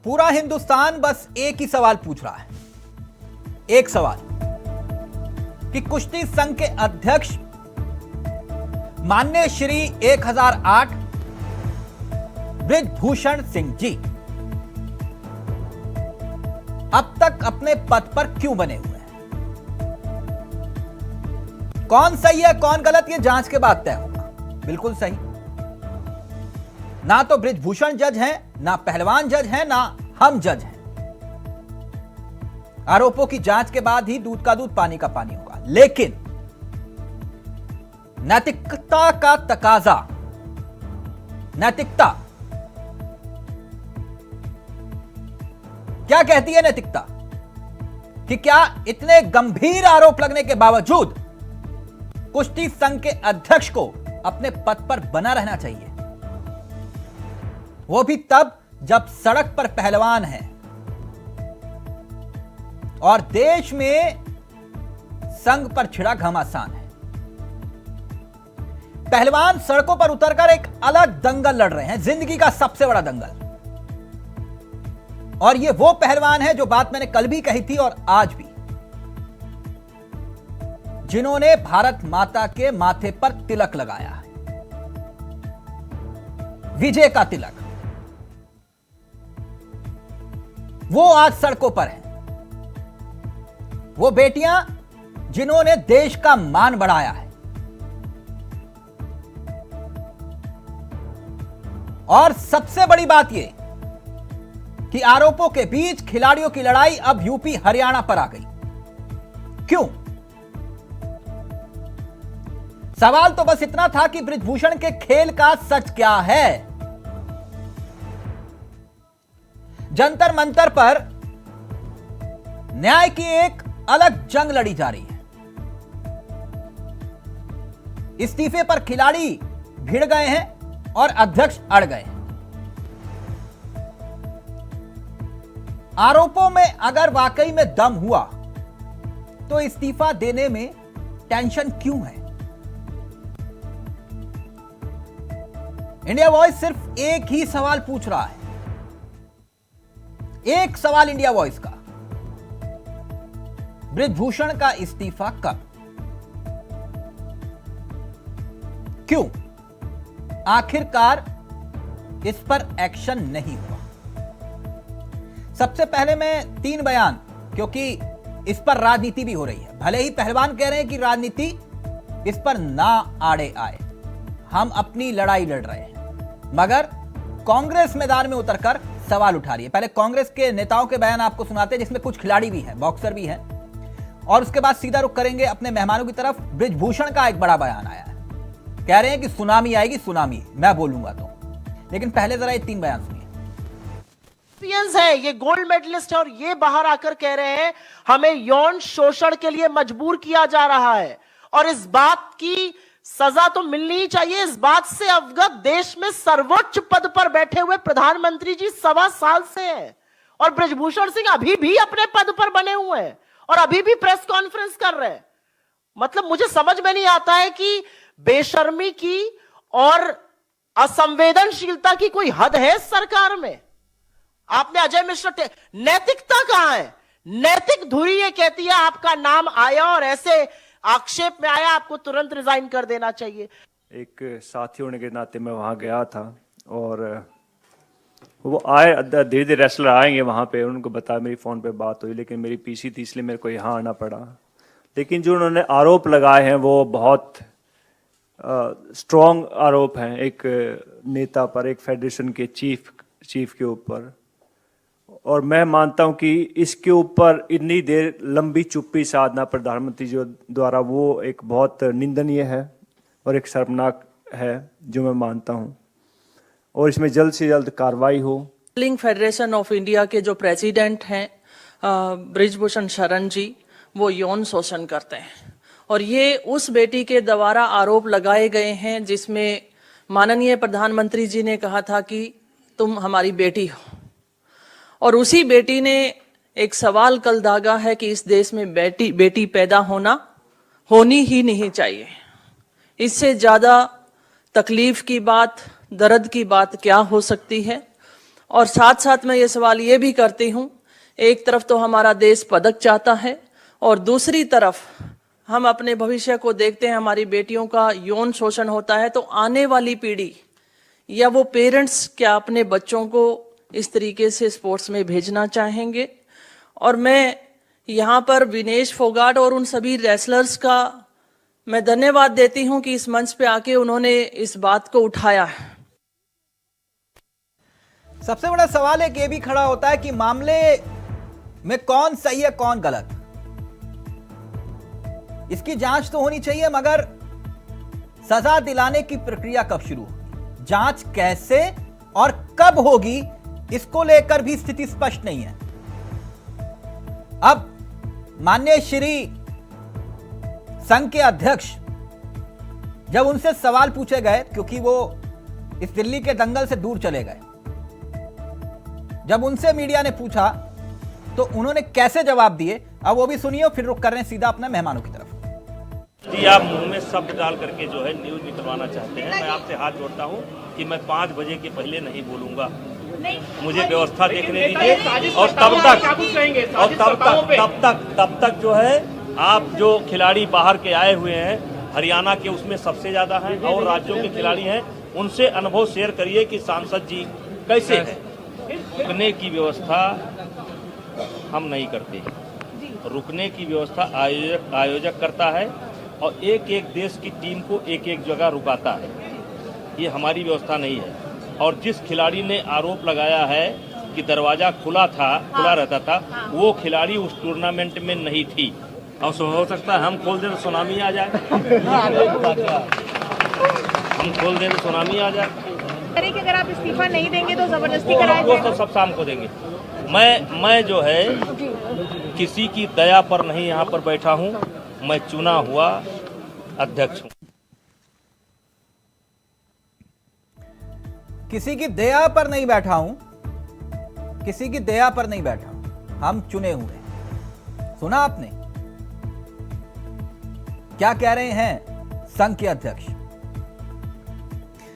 पूरा हिंदुस्तान बस एक ही सवाल पूछ रहा है, एक सवाल कि कुश्ती संघ के अध्यक्ष माननीय श्री 1008 बृजभूषण सिंह जी अब तक अपने पद पर क्यों बने हुए हैं? कौन सही है कौन गलत, यह जांच के बाद तय होगा। बिल्कुल सही, ना तो बृजभूषण जज हैं, ना पहलवान जज हैं, ना हम जज हैं। आरोपों की जांच के बाद ही दूध का दूध पानी का पानी होगा। लेकिन नैतिकता का तकाजा, नैतिकता क्या कहती है? नैतिकता कि क्या इतने गंभीर आरोप लगने के बावजूद कुश्ती संघ के अध्यक्ष को अपने पद पर बना रहना चाहिए, वो भी तब जब सड़क पर पहलवान है और देश में संघ पर छिड़ा घमासान है। पहलवान सड़कों पर उतरकर एक अलग दंगल लड़ रहे हैं, जिंदगी का सबसे बड़ा दंगल। और ये वो पहलवान है, जो बात मैंने कल भी कही थी और आज भी, जिन्होंने भारत माता के माथे पर तिलक लगाया है, विजय का तिलक। वो आज सड़कों पर हैं। वो बेटियां जिन्होंने देश का मान बढ़ाया है। और सबसे बड़ी बात यह कि आरोपों के बीच खिलाड़ियों की लड़ाई अब यूपी हरियाणा पर आ गई। क्यों? सवाल तो बस इतना था कि बृजभूषण के खेल का सच क्या है। जंतर मंतर पर न्याय की एक अलग जंग लड़ी जा रही है। इस्तीफे पर खिलाड़ी भिड़ गए हैं और अध्यक्ष अड़ गए हैं। आरोपों में अगर वाकई में दम हुआ तो इस्तीफा देने में टेंशन क्यों है? इंडिया वॉइस सिर्फ एक ही सवाल पूछ रहा है, एक सवाल इंडिया वॉइस का, बृजभूषण का इस्तीफा कब? क्यों आखिरकार इस पर एक्शन नहीं हुआ? सबसे पहले मैं 3 बयान, क्योंकि इस पर राजनीति भी हो रही है। भले ही पहलवान कह रहे हैं कि राजनीति इस पर ना आड़े आए, हम अपनी लड़ाई लड़ रहे हैं, मगर कांग्रेस मैदान में उतरकर सवाल उठा रही है। पहले कांग्रेस के नेताओं के बयान आपको सुनाते हैं, जिसमें कुछ खिलाड़ी भी हैं, बॉक्सर भी हैं, और उसके बाद सीधा रुख करेंगे अपने मेहमानों की तरफ। बृजभूषण का एक बड़ा बयान आया है, कह रहे हैं कि सुनामी आएगी, सुनामी मैं बोलूंगा तो। लेकिन पहले जरा ये 3 बयान सुनिए। है, ये गोल्ड मेडलिस्ट है और ये बाहर आकर कह रहे हैं हमें यौन शोषण के लिए मजबूर किया जा रहा है और इस बात की सजा तो मिलनी ही चाहिए। इस बात से अवगत देश में सर्वोच्च पद पर बैठे हुए प्रधानमंत्री जी 1.25 साल से हैं और बृजभूषण सिंह अभी भी अपने पद पर बने हुए हैं और अभी भी प्रेस कॉन्फ्रेंस कर रहे हैं। मतलब मुझे समझ में नहीं आता है कि बेशर्मी की और असंवेदनशीलता की कोई हद है सरकार में। आपने अजय मिश्रा, नैतिकता कहां है? नैतिक धुरी ये कहती है आपका नाम आया और ऐसे आक्षेप में आया, आपको तुरंत रिजाइन कर देना चाहिए। एक साथी होने के नाते मैं वहां गया था और वो आए, धीरे धीरे रेसलर आएंगे वहां पे, उनको बताया, मेरी फोन पे बात हुई, लेकिन मेरी पीसी थी इसलिए मेरे को यहाँ आना पड़ा। लेकिन जो उन्होंने आरोप लगाए हैं वो बहुत स्ट्रॉन्ग आरोप हैं, एक नेता पर, एक फेडरेशन के चीफ के ऊपर। और मैं मानता हूं कि इसके ऊपर इतनी देर लंबी चुप्पी साधना प्रधानमंत्री जी द्वारा वो एक बहुत निंदनीय है और एक शर्मनाक है, जो मैं मानता हूं, और इसमें जल्द से जल्द कार्रवाई हो। रेसलिंग फेडरेशन ऑफ इंडिया के जो प्रेसिडेंट हैं बृजभूषण शरण जी, वो यौन शोषण करते हैं और ये उस बेटी के द्वारा आरोप लगाए गए हैं जिसमें माननीय प्रधानमंत्री जी ने कहा था कि तुम हमारी बेटी हो, और उसी बेटी ने एक सवाल कल दागा है कि इस देश में बेटी पैदा होनी ही नहीं चाहिए। इससे ज्यादा तकलीफ की बात, दर्द की बात क्या हो सकती है? और साथ साथ मैं ये सवाल ये भी करती हूँ, एक तरफ तो हमारा देश पदक चाहता है और दूसरी तरफ हम अपने भविष्य को देखते हैं, हमारी बेटियों का यौन शोषण होता है, तो आने वाली पीढ़ी या वो पेरेंट्स क्या अपने बच्चों को इस तरीके से स्पोर्ट्स में भेजना चाहेंगे? और मैं यहाँ पर विनेश फोगाट और उन सभी रेसलर्स का मैं धन्यवाद देती हूँ कि इस मंच पे आके उन्होंने इस बात को उठाया है। सबसे बड़ा सवाल एक ये भी खड़ा होता है कि मामले में कौन सही है कौन गलत। इसकी जांच तो होनी चाहिए, मगर सजा दिलाने की प्रक्रिया कब शुरू होगी, जांच कैसे और कब होगी, इसको लेकर भी स्थिति स्पष्ट नहीं है। अब माननीय श्री संघ के अध्यक्ष जब उनसे सवाल पूछे गए, क्योंकि वो इस दिल्ली के दंगल से दूर चले गए, जब उनसे मीडिया ने पूछा तो उन्होंने कैसे जवाब दिए, अब वो भी सुनिए, फिर रुक कर रहे हैं सीधा अपने मेहमानों की तरफ। जी, आप मुंह में शब्द डाल करके जो है न्यूज निकलवाना चाहते हैं। मैं आपसे हाथ जोड़ता हूं कि मैं 5 बजे के पहले नहीं बोलूंगा, मुझे व्यवस्था देखने दीजिए। और तब तक जो है आप जो खिलाड़ी बाहर के आए हुए हैं, हरियाणा के उसमें सबसे ज्यादा हैं और राज्यों के खिलाड़ी हैं, उनसे अनुभव शेयर करिए कि सांसद जी कैसे है। रुकने की व्यवस्था हम नहीं करते, रुकने की व्यवस्था आयोजक करता है और एक एक देश की टीम को एक एक जगह रुकाता है। ये हमारी व्यवस्था नहीं है। और जिस खिलाड़ी ने आरोप लगाया है कि दरवाजा खुला रहता था, वो खिलाड़ी उस टूर्नामेंट में नहीं थी। और हो सकता है हम खोल दें तो सुनामी आ जाए, हम खोल दें तो सुनामी आ जाए। कि अगर आप इस्तीफा नहीं देंगे तो जबरदस्ती कराया जाएगा। तो सब शाम को देंगे। मैं जो है किसी की दया पर नहीं यहाँ पर बैठा हूँ, मैं चुना हुआ अध्यक्ष हूँ। किसी की दया पर नहीं बैठा हूं, किसी की दया पर नहीं बैठा हूं, हम चुने हुए। सुना आपने क्या कह रहे हैं संघ के अध्यक्ष?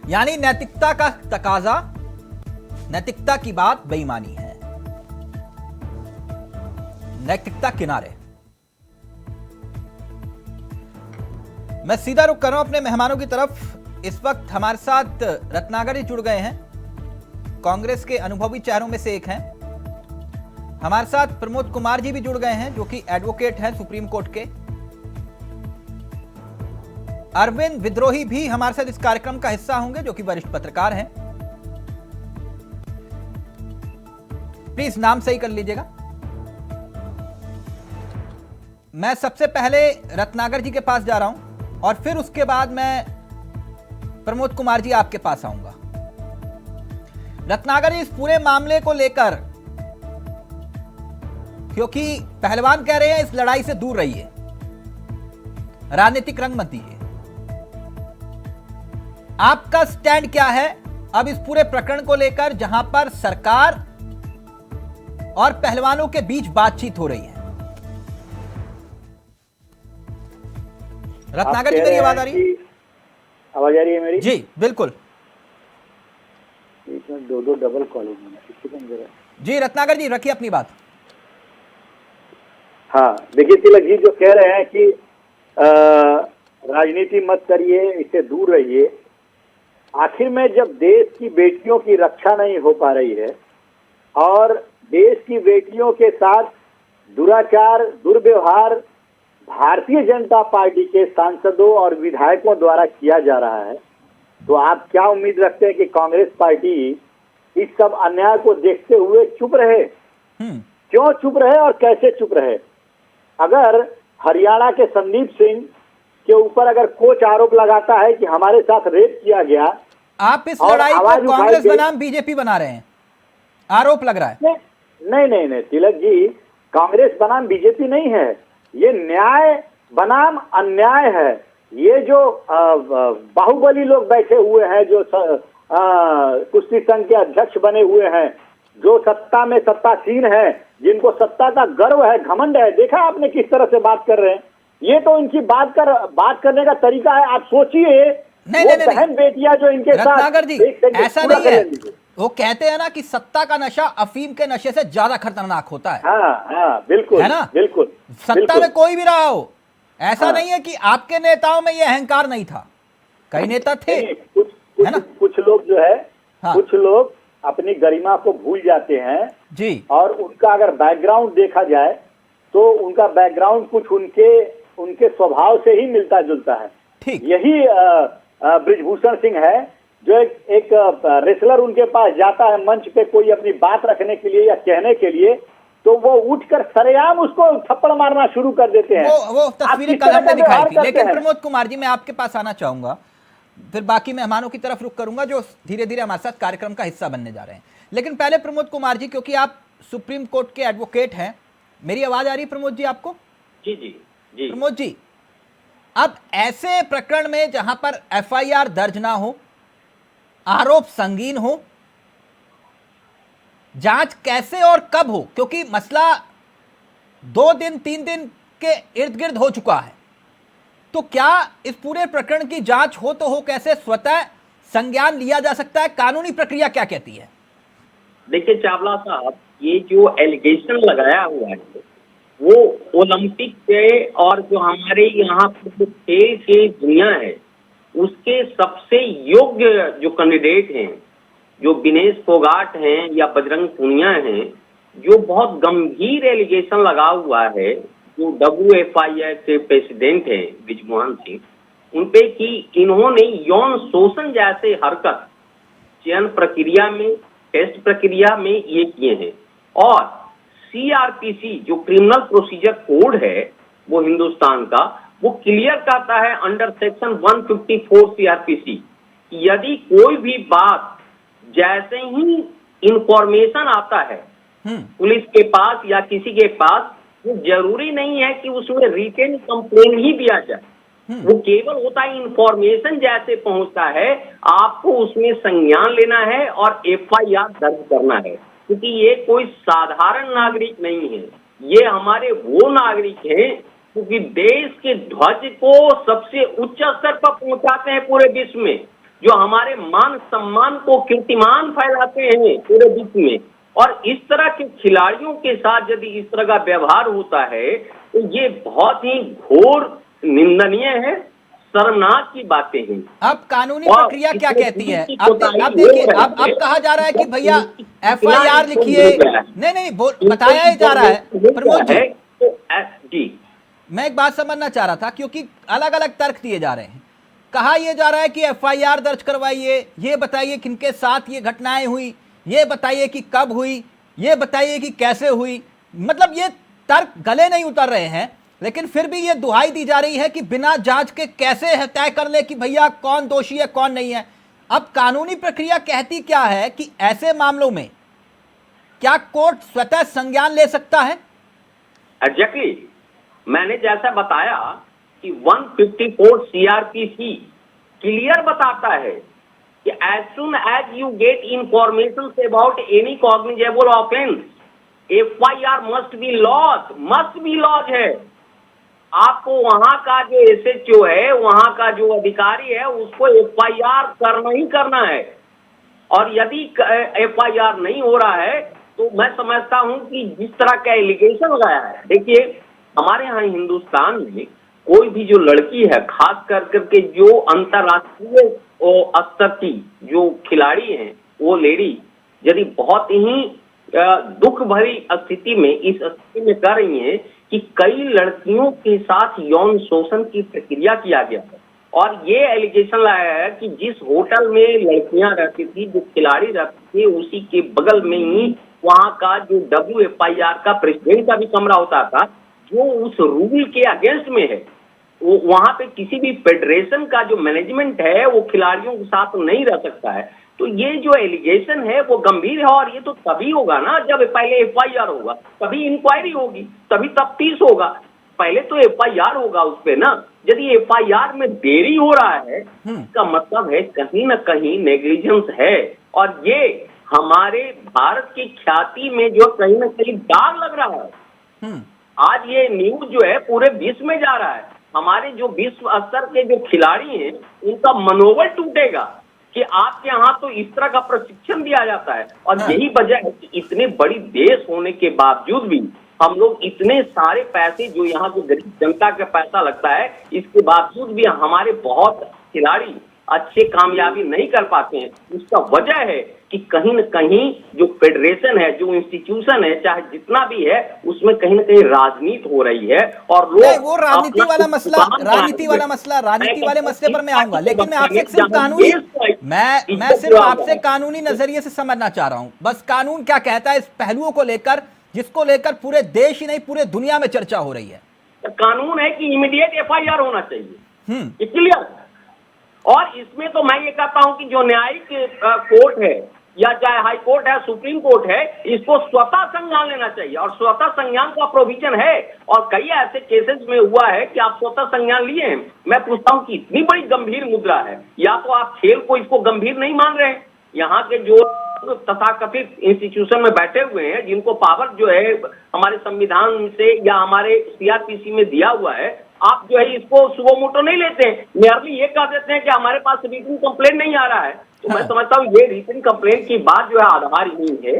यानी नैतिकता का तकाजा, नैतिकता की बात बेईमानी है, नैतिकता किनारे। मैं सीधा रुख कर रहा हूं अपने मेहमानों की तरफ। इस वक्त हमारे साथ रत्नाकर जी जुड़ गए हैं, कांग्रेस के अनुभवी चेहरों में से एक हैं। हमारे साथ प्रमोद कुमार जी भी जुड़ गए हैं, जो कि एडवोकेट हैं सुप्रीम कोर्ट के। अरविंद विद्रोही भी हमारे साथ इस कार्यक्रम का हिस्सा होंगे, जो कि वरिष्ठ पत्रकार हैं। प्लीज नाम सही कर लीजिएगा। मैं सबसे पहले रत्नाकर जी के पास जा रहा हूं और फिर उसके बाद मैं प्रमोद कुमार जी आपके पास आऊंगा। रत्नाकर जी, इस पूरे मामले को लेकर, क्योंकि पहलवान कह रहे हैं इस लड़ाई से दूर रहिए, राजनीतिक रंग मत दीजिए, आपका स्टैंड क्या है अब इस पूरे प्रकरण को लेकर, जहां पर सरकार और पहलवानों के बीच बातचीत हो रही है? रत्नाकर जी, मेरी आवाज आ रही है? आवाज आ रही है मेरी? जी बिल्कुल। इसमें दो डबल कॉलेज है। जी रत्नाकर जी, रखिए अपनी बात। हाँ, देखिए तिलक जी जो कह रहे हैं कि राजनीति मत करिए, इससे दूर रहिए। आखिर में जब देश की बेटियों की रक्षा नहीं हो पा रही है और देश की बेटियों के साथ दुराचार, दुर्व्यवहार भारतीय जनता पार्टी के सांसदों और विधायकों द्वारा किया जा रहा है, तो आप क्या उम्मीद रखते हैं कि कांग्रेस पार्टी इस सब अन्याय को देखते हुए चुप रहे? क्यों चुप रहे और कैसे चुप रहे? अगर हरियाणा के संदीप सिंह के ऊपर अगर कोच आरोप लगाता है कि हमारे साथ रेप किया गया, आप इस लड़ाई को कांग्रेस बनाम बीजेपी बना रहे हैं, आरोप लग रहा है। नहीं तिलक जी, कांग्रेस बनाम बीजेपी नहीं है, ये न्याय बनाम अन्याय है। ये जो बाहुबली लोग बैठे हुए हैं, जो कुश्ती संघ के अध्यक्ष बने हुए हैं, जो सत्ता में सत्तासीन है, जिनको सत्ता का गर्व है, घमंड है, देखा आपने किस तरह से बात कर रहे हैं? ये तो इनकी बात करने का तरीका है। आप सोचिए, नहीं, बहन बेटियां जो इनके साथ, रत्नाकर जी, ऐसा नहीं है, वो कहते हैं ना कि सत्ता का नशा अफीम के नशे से ज्यादा खतरनाक होता है। हाँ हाँ, बिल्कुल है ना? बिल्कुल। सत्ता बिल्कुल। में कोई भी रहा हो, ऐसा हाँ। नहीं है कि आपके नेताओं में ये अहंकार नहीं था, कई नेता थे। नहीं, है ना? कुछ लोग जो है, हाँ। कुछ लोग अपनी गरिमा को भूल जाते हैं जी और उनका अगर बैकग्राउंड देखा जाए तो उनका बैकग्राउंड कुछ उनके स्वभाव से ही मिलता जुलता है। ठीक। यही बृजभूषण सिंह है, जो एक रेसलर उनके पास जाता है मंच पे कोई अपनी बात रखने के लिए या कहने के लिए, तो वो उठकर सरेआम उसको थप्पड़ मारना शुरू कर देते हैं। वो आप तस्वीरें किस कल तरह हमने का दिखाई व्यवहार थी। करते लेकिन हैं? प्रमोद कुमार जी, मैं आपके पास आना चाहूंगा, फिर बाकी मेहमानों की तरफ रुख करूंगा जो धीरे धीरे हमारे साथ कार्यक्रम का हिस्सा बनने जा रहे हैं। लेकिन पहले प्रमोद कुमार जी, क्योंकि आप सुप्रीम कोर्ट के एडवोकेट हैं, मेरी आवाज आ रही है प्रमोद जी आपको? जी जी जी। प्रमोद जी, अब ऐसे प्रकरण में जहां पर एफआईआर दर्ज ना हो, आरोप संगीन हो, जांच कैसे और कब हो? क्योंकि मसला 2 दिन 3 दिन के इर्द गिर्द हो चुका है, तो क्या इस पूरे प्रकरण की जांच हो तो हो कैसे, स्वतः संज्ञान लिया जा सकता है? कानूनी प्रक्रिया क्या कहती है? देखिए चावला साहब, ये जो एलिगेशन लगाया हुआ है वो ओलंपिक के और जो हमारे यहाँ पर खेल की दुनिया है उसके सबसे योग्य जो कैंडिडेट हैं, जो विनेश फोगाट हैं या बजरंग पूनिया हैं, जो बहुत गंभीर एलिगेशन लगा हुआ है, जो WFII के प्रेसिडेंट हैं बृजमोहन सिंह, उनपे कि इन्होंने यौन शोषण जैसे हरकत चयन प्रक्रिया में, टेस्ट प्रक्रिया में ये किए हैं। और CRPC जो क्रिमिनल प्रोसीजर कोड है वो हिंदुस्तान का, वो क्लियर करता है अंडर सेक्शन 154 CRPC कि यदि कोई भी बात जैसे ही इंफॉर्मेशन आता है पुलिस के पास या किसी के पास, वो जरूरी नहीं है कि उसमें रिटेन कंप्लेन ही दिया जाए, वो केवल होता है इंफॉर्मेशन जैसे पहुंचता है आपको उसमें संज्ञान लेना है और FIR दर्ज करना है, क्योंकि ये कोई साधारण नागरिक नहीं है, ये हमारे वो नागरिक हैं क्योंकि देश के ध्वज को सबसे उच्च स्तर पर पहुंचाते हैं पूरे विश्व में, जो हमारे मान सम्मान को कीर्तिमान फैलाते हैं पूरे विश्व में। और इस तरह के खिलाड़ियों के साथ यदि इस तरह का व्यवहार होता है तो ये बहुत ही घोर निंदनीय है, शर्मनाक की बातें हैं। अब कानूनी प्रक्रिया क्या कहती है? अब देखिए, अब कहा जा रहा है कि भैया FIR लिखिए। नहीं, बताया जा रहा है प्रमोद जी। मैं एक बात समझना चाह रहा था, क्योंकि अलग अलग तर्क दिए जा रहे हैं। कहा यह जा रहा है कि FIR दर्ज करवाइए, ये बताइए किनके साथ ये घटनाएं हुई, ये बताइए कि कब हुई, ये बताइए कि कैसे हुई। मतलब ये तर्क गले नहीं उतर रहे हैं, लेकिन फिर भी ये दुहाई दी जा रही है कि बिना जांच के कैसे तय कर ले कि भैया कौन दोषी है कौन नहीं है। अब कानूनी प्रक्रिया कहती क्या है कि ऐसे मामलों में क्या कोर्ट स्वतः संज्ञान ले सकता है? एग्जैक्टली, मैंने जैसा बताया कि 154 CRPC क्लियर बताता है कि as soon as you get information about any cognizable offense, FIR must be lodged है। आपको वहां का जो SHO है, वहां का जो अधिकारी है, उसको FIR करना ही करना है। और यदि FIR नहीं हो रहा है तो मैं समझता हूं कि जिस तरह का एलिगेशन लगाया है, देखिए हमारे यहाँ हिंदुस्तान में कोई भी जो लड़की है, खास करके जो अंतर्राष्ट्रीय स्तर की जो खिलाड़ी हैं, वो लेडी यदि बहुत ही दुख भरी स्थिति में इस स्थिति में कर रही हैं कि कई लड़कियों के साथ यौन शोषण की प्रक्रिया किया गया है। और ये एलिगेशन लाया है कि जिस होटल में लड़कियां रहती थी, जो खिलाड़ी रहती थी, उसी के बगल में ही वहां का जो WFIR का प्रेसिडेंट का भी कमरा होता था, जो उस रूल के अगेंस्ट में है। वो वहां पे किसी भी फेडरेशन का जो मैनेजमेंट है वो खिलाड़ियों के साथ नहीं रह सकता है। तो ये जो एलिगेशन है वो गंभीर है, और ये तो तभी होगा ना जब पहले FIR होगा, तभी इंक्वायरी होगी, तभी तफ्तीश होगा। पहले तो FIR होगा उस पे ना। यदि FIR में देरी हो रहा है, इसका मतलब है कहीं ना कहीं नेग्लिजेंस है, और ये हमारे भारत की ख्याति में जो कहीं ना कहीं दाग लग रहा है। आज ये न्यूज जो है पूरे विश्व में जा रहा है। हमारे जो विश्व स्तर के जो खिलाड़ी हैं उनका मनोबल टूटेगा कि आपके यहाँ तो इस तरह का प्रशिक्षण दिया जाता है। और यही वजह है कि इतने बड़ी देश होने के बावजूद भी हम लोग इतने सारे पैसे, जो यहाँ की गरीब जनता का पैसा लगता है, इसके बावजूद भी हमारे बहुत खिलाड़ी अच्छे कामयाबी नहीं कर पाते हैं। उसका वजह है कि कहीं न कहीं जो फेडरेशन है, जो इंस्टीट्यूशन है, चाहे जितना भी है, उसमें कहीं न कहीं राजनीति हो रही है। और लोग नहीं, वो राजनीति वाला मसले वाले मसले पर मैं आऊंगा, लेकिन मैं आपसे सिर्फ कानूनी, मैं सिर्फ आपसे कानूनी नजरिए से समझना चाह रहा हूं। बस कानून क्या कहता है इस पहलुओं को लेकर, जिसको लेकर पूरे देश ही नहीं पूरे दुनिया में चर्चा हो रही है? कानून है कि इमीडिएट FIR होना चाहिए, ये क्लियर। और इसमें तो मैं ये कहता हूं कि जो न्यायिक कोर्ट है, या चाहे हाई कोर्ट है, सुप्रीम कोर्ट है, इसको स्वतः संज्ञान लेना चाहिए। और स्वतः संज्ञान का प्रोविजन है, और कई ऐसे केसेस में हुआ है कि आप स्वतः संज्ञान लिए हैं। मैं पूछता हूं कि इतनी बड़ी गंभीर मुद्दा है, या तो आप खेल को इसको गंभीर नहीं मान रहे हैं। यहाँ के जो तथाकथित इंस्टीट्यूशन में बैठे हुए हैं, जिनको पावर जो है हमारे संविधान से या हमारे CRPC में दिया हुआ है, आप जो है इसको सुबह मोटो नहीं लेते हैं, मेयरली ये कह देते हैं कि हमारे पास रिटन कंप्लेंट नहीं आ रहा है। तो मैं समझता हूँ ये रिटन कंप्लेंट की बात जो है आधार ही नहीं है।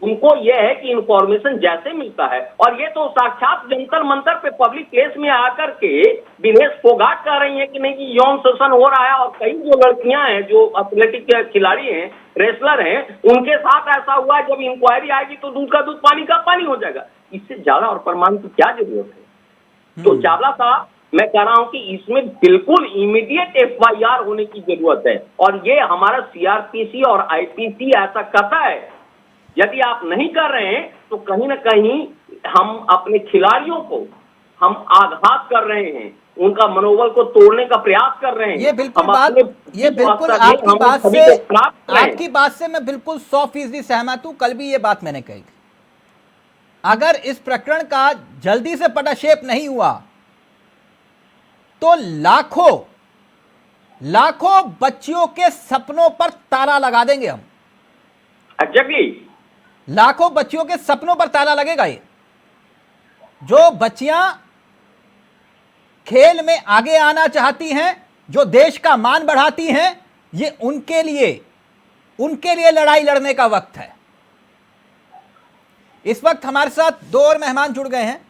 उनको ये है कि इंफॉर्मेशन जैसे मिलता है, और ये तो साक्षात जंतर मंतर पे पब्लिक प्लेस में आकर के दिनेश फोगाट कह रही है कि नहीं, कि यौन शोषण हो रहा है। और कई जो लड़कियां हैं, जो एथलेटिक खिलाड़ी हैं, रेसलर हैं, उनके साथ ऐसा हुआ है। जब इंक्वायरी आएगी तो दूध का दूध पानी का पानी हो जाएगा। इससे ज्यादा और प्रमाण की क्या जरूरत है? तो चावला साहब, मैं कह रहा हूं कि इसमें बिल्कुल इमीडिएट FIR होने की जरूरत है। और ये हमारा CRPC और IPC ऐसा करता है। यदि आप नहीं कर रहे हैं तो कहीं ना कहीं हम अपने खिलाड़ियों को हम आघात कर रहे हैं, उनका मनोबल को तोड़ने का प्रयास कर रहे हैं। ये बिल्कुल आपकी बात से मैं बिल्कुल 100% सहमत हूं। कल भी ये बात मैंने कही थी, अगर इस प्रकरण का जल्दी से पटाक्षेप नहीं हुआ तो लाखों बच्चियों के सपनों पर ताला लगा देंगे हम। एग्जैक्टली, लाखों बच्चियों के सपनों पर ताला लगेगा। ये जो बच्चियां खेल में आगे आना चाहती हैं, जो देश का मान बढ़ाती हैं, ये उनके लिए लड़ाई लड़ने का वक्त है। इस वक्त हमारे साथ 2 और मेहमान जुड़ गए हैं।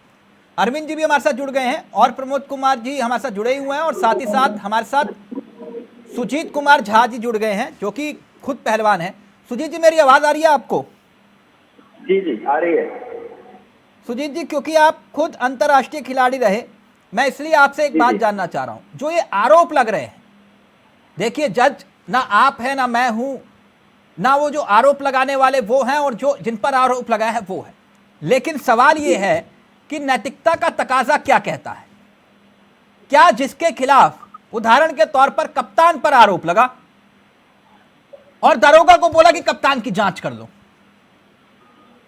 अरविंद जी भी हमारे साथ जुड़ गए हैं, और प्रमोद कुमार जी हमारे साथ जुड़े हुए हैं, और साथ ही साथ हमारे साथ सुजीत कुमार झा जी जुड़ गए हैं, जो कि खुद पहलवान हैं। सुजीत जी, मेरी आवाज आ रही है आपको? जी जी आ रही है। सुजीत जी, क्योंकि आप खुद अंतर्राष्ट्रीय खिलाड़ी रहे, मैं इसलिए आपसे एक बात जानना चाह रहा हूं। जो ये आरोप लग रहे हैं, देखिए जज ना आप है ना मैं हूं, ना वो जो आरोप लगाने वाले वो हैं, और जो जिन पर आरोप लगाया है वो है। लेकिन सवाल ये है कि नैतिकता का तकाजा क्या कहता है? क्या जिसके खिलाफ, उदाहरण के तौर पर कप्तान पर आरोप लगा और दरोगा को बोला कि कप्तान की जांच कर लो,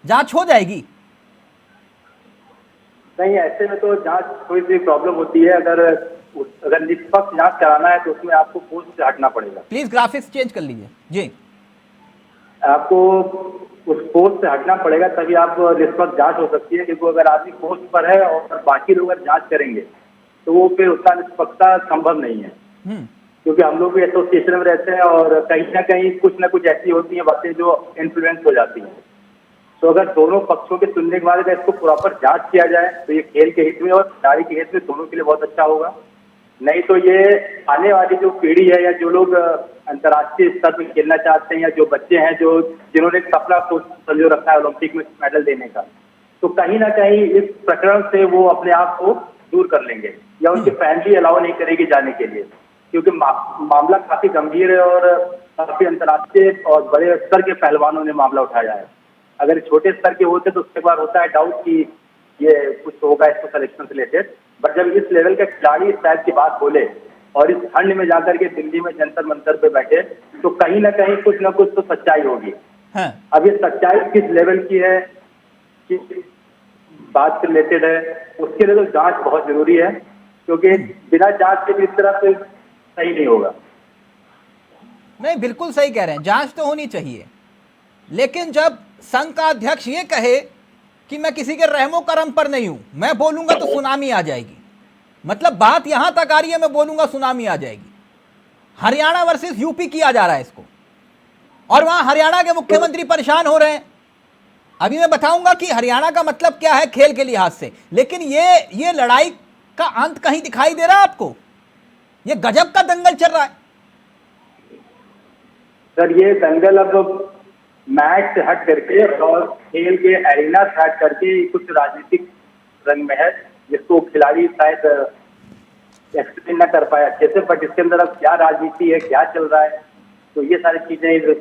जांच हो जाएगी? नहीं, ऐसे में तो जांच थोड़ी सी प्रॉब्लम होती है। अगर निष्पक्ष जांच कराना है तो उसमें आपको पोस्ट से हटना पड़ेगा। प्लीज ग्राफिक्स चेंज कर लीजिए जी। आपको उस पोस्ट से हटना पड़ेगा, तभी आप निष्पक्ष जांच हो सकती है। क्योंकि अगर आदमी पोस्ट पर है और बाकी लोग अगर जांच करेंगे तो वो फिर उसका निष्पक्षता संभव नहीं है। क्योंकि हम लोग भी एसोसिएशन में रहते हैं, और कहीं ना कहीं कुछ ना कुछ ऐसी होती है बातें जो इन्फ्लुएंस हो जाती हैं। तो अगर दोनों पक्षों के सुनने के बाद अगर इसको प्रॉपर जांच किया जाए तो ये खेल के हित में और खिलाड़ी के हित में दोनों के लिए बहुत अच्छा होगा। नहीं तो ये आने वाली जो पीढ़ी है, या जो लोग अंतर्राष्ट्रीय स्तर पर खेलना चाहते हैं, या जो बच्चे हैं जो जिन्होंने सपना को संजो रखा है ओलंपिक में मेडल देने का, तो कहीं ना कहीं इस प्रकरण से वो अपने आप को दूर कर लेंगे, या उनकी फैमिली अलाउ नहीं करेगी जाने के लिए। क्योंकि मामला काफी गंभीर है, और काफी अंतर्राष्ट्रीय और बड़े स्तर के पहलवानों ने मामला उठाया है। अगर छोटे स्तर के होते तो उसके बाद होता है डाउट कि ये कुछ होगा इसको सिलेक्शन से रिलेटेड। बट जब इस लेवल के खिलाड़ी इस टाइप की बात बोले और इस ठंड में जाकर के दिल्ली में जंतर मंतर पे बैठे, तो कहीं ना कुछ तो सच्चाई होगी। अब ये सच्चाई किस लेवल की है, किस बात से रिलेटेड है, उसके लिए तो जांच बहुत जरूरी है। क्योंकि बिना जांच के भी इस तरह से सही नहीं होगा। नहीं, बिल्कुल सही कह रहे हैं, जांच तो होनी चाहिए। लेकिन जब संघ का अध्यक्ष ये कहे कि मैं किसी के रहमो करम पर नहीं हूं, मैं बोलूंगा तो सुनामी आ जाएगी, मतलब बात यहां तक आ रही है, मैं बोलूंगा सुनामी आ जाएगी। हरियाणा वर्सेस यूपी किया जा रहा है इसको, और वहां हरियाणा के मुख्यमंत्री परेशान हो रहे हैं। अभी मैं बताऊंगा कि हरियाणा का मतलब क्या है खेल के लिहाज से, लेकिन ये लड़ाई का अंत कहीं दिखाई दे रहा है आपको? ये गजब का दंगल चल रहा है सर। ये दंगल अब मैच से हट करके और खेल के एरिना से हट करके कुछ राजनीतिक रंग में है, जिसको खिलाड़ी शायद एक्सप्लेन न कर पाए अच्छे से, बट इसके अंदर अब क्या राजनीति है, क्या चल रहा है, तो ये सारी चीजें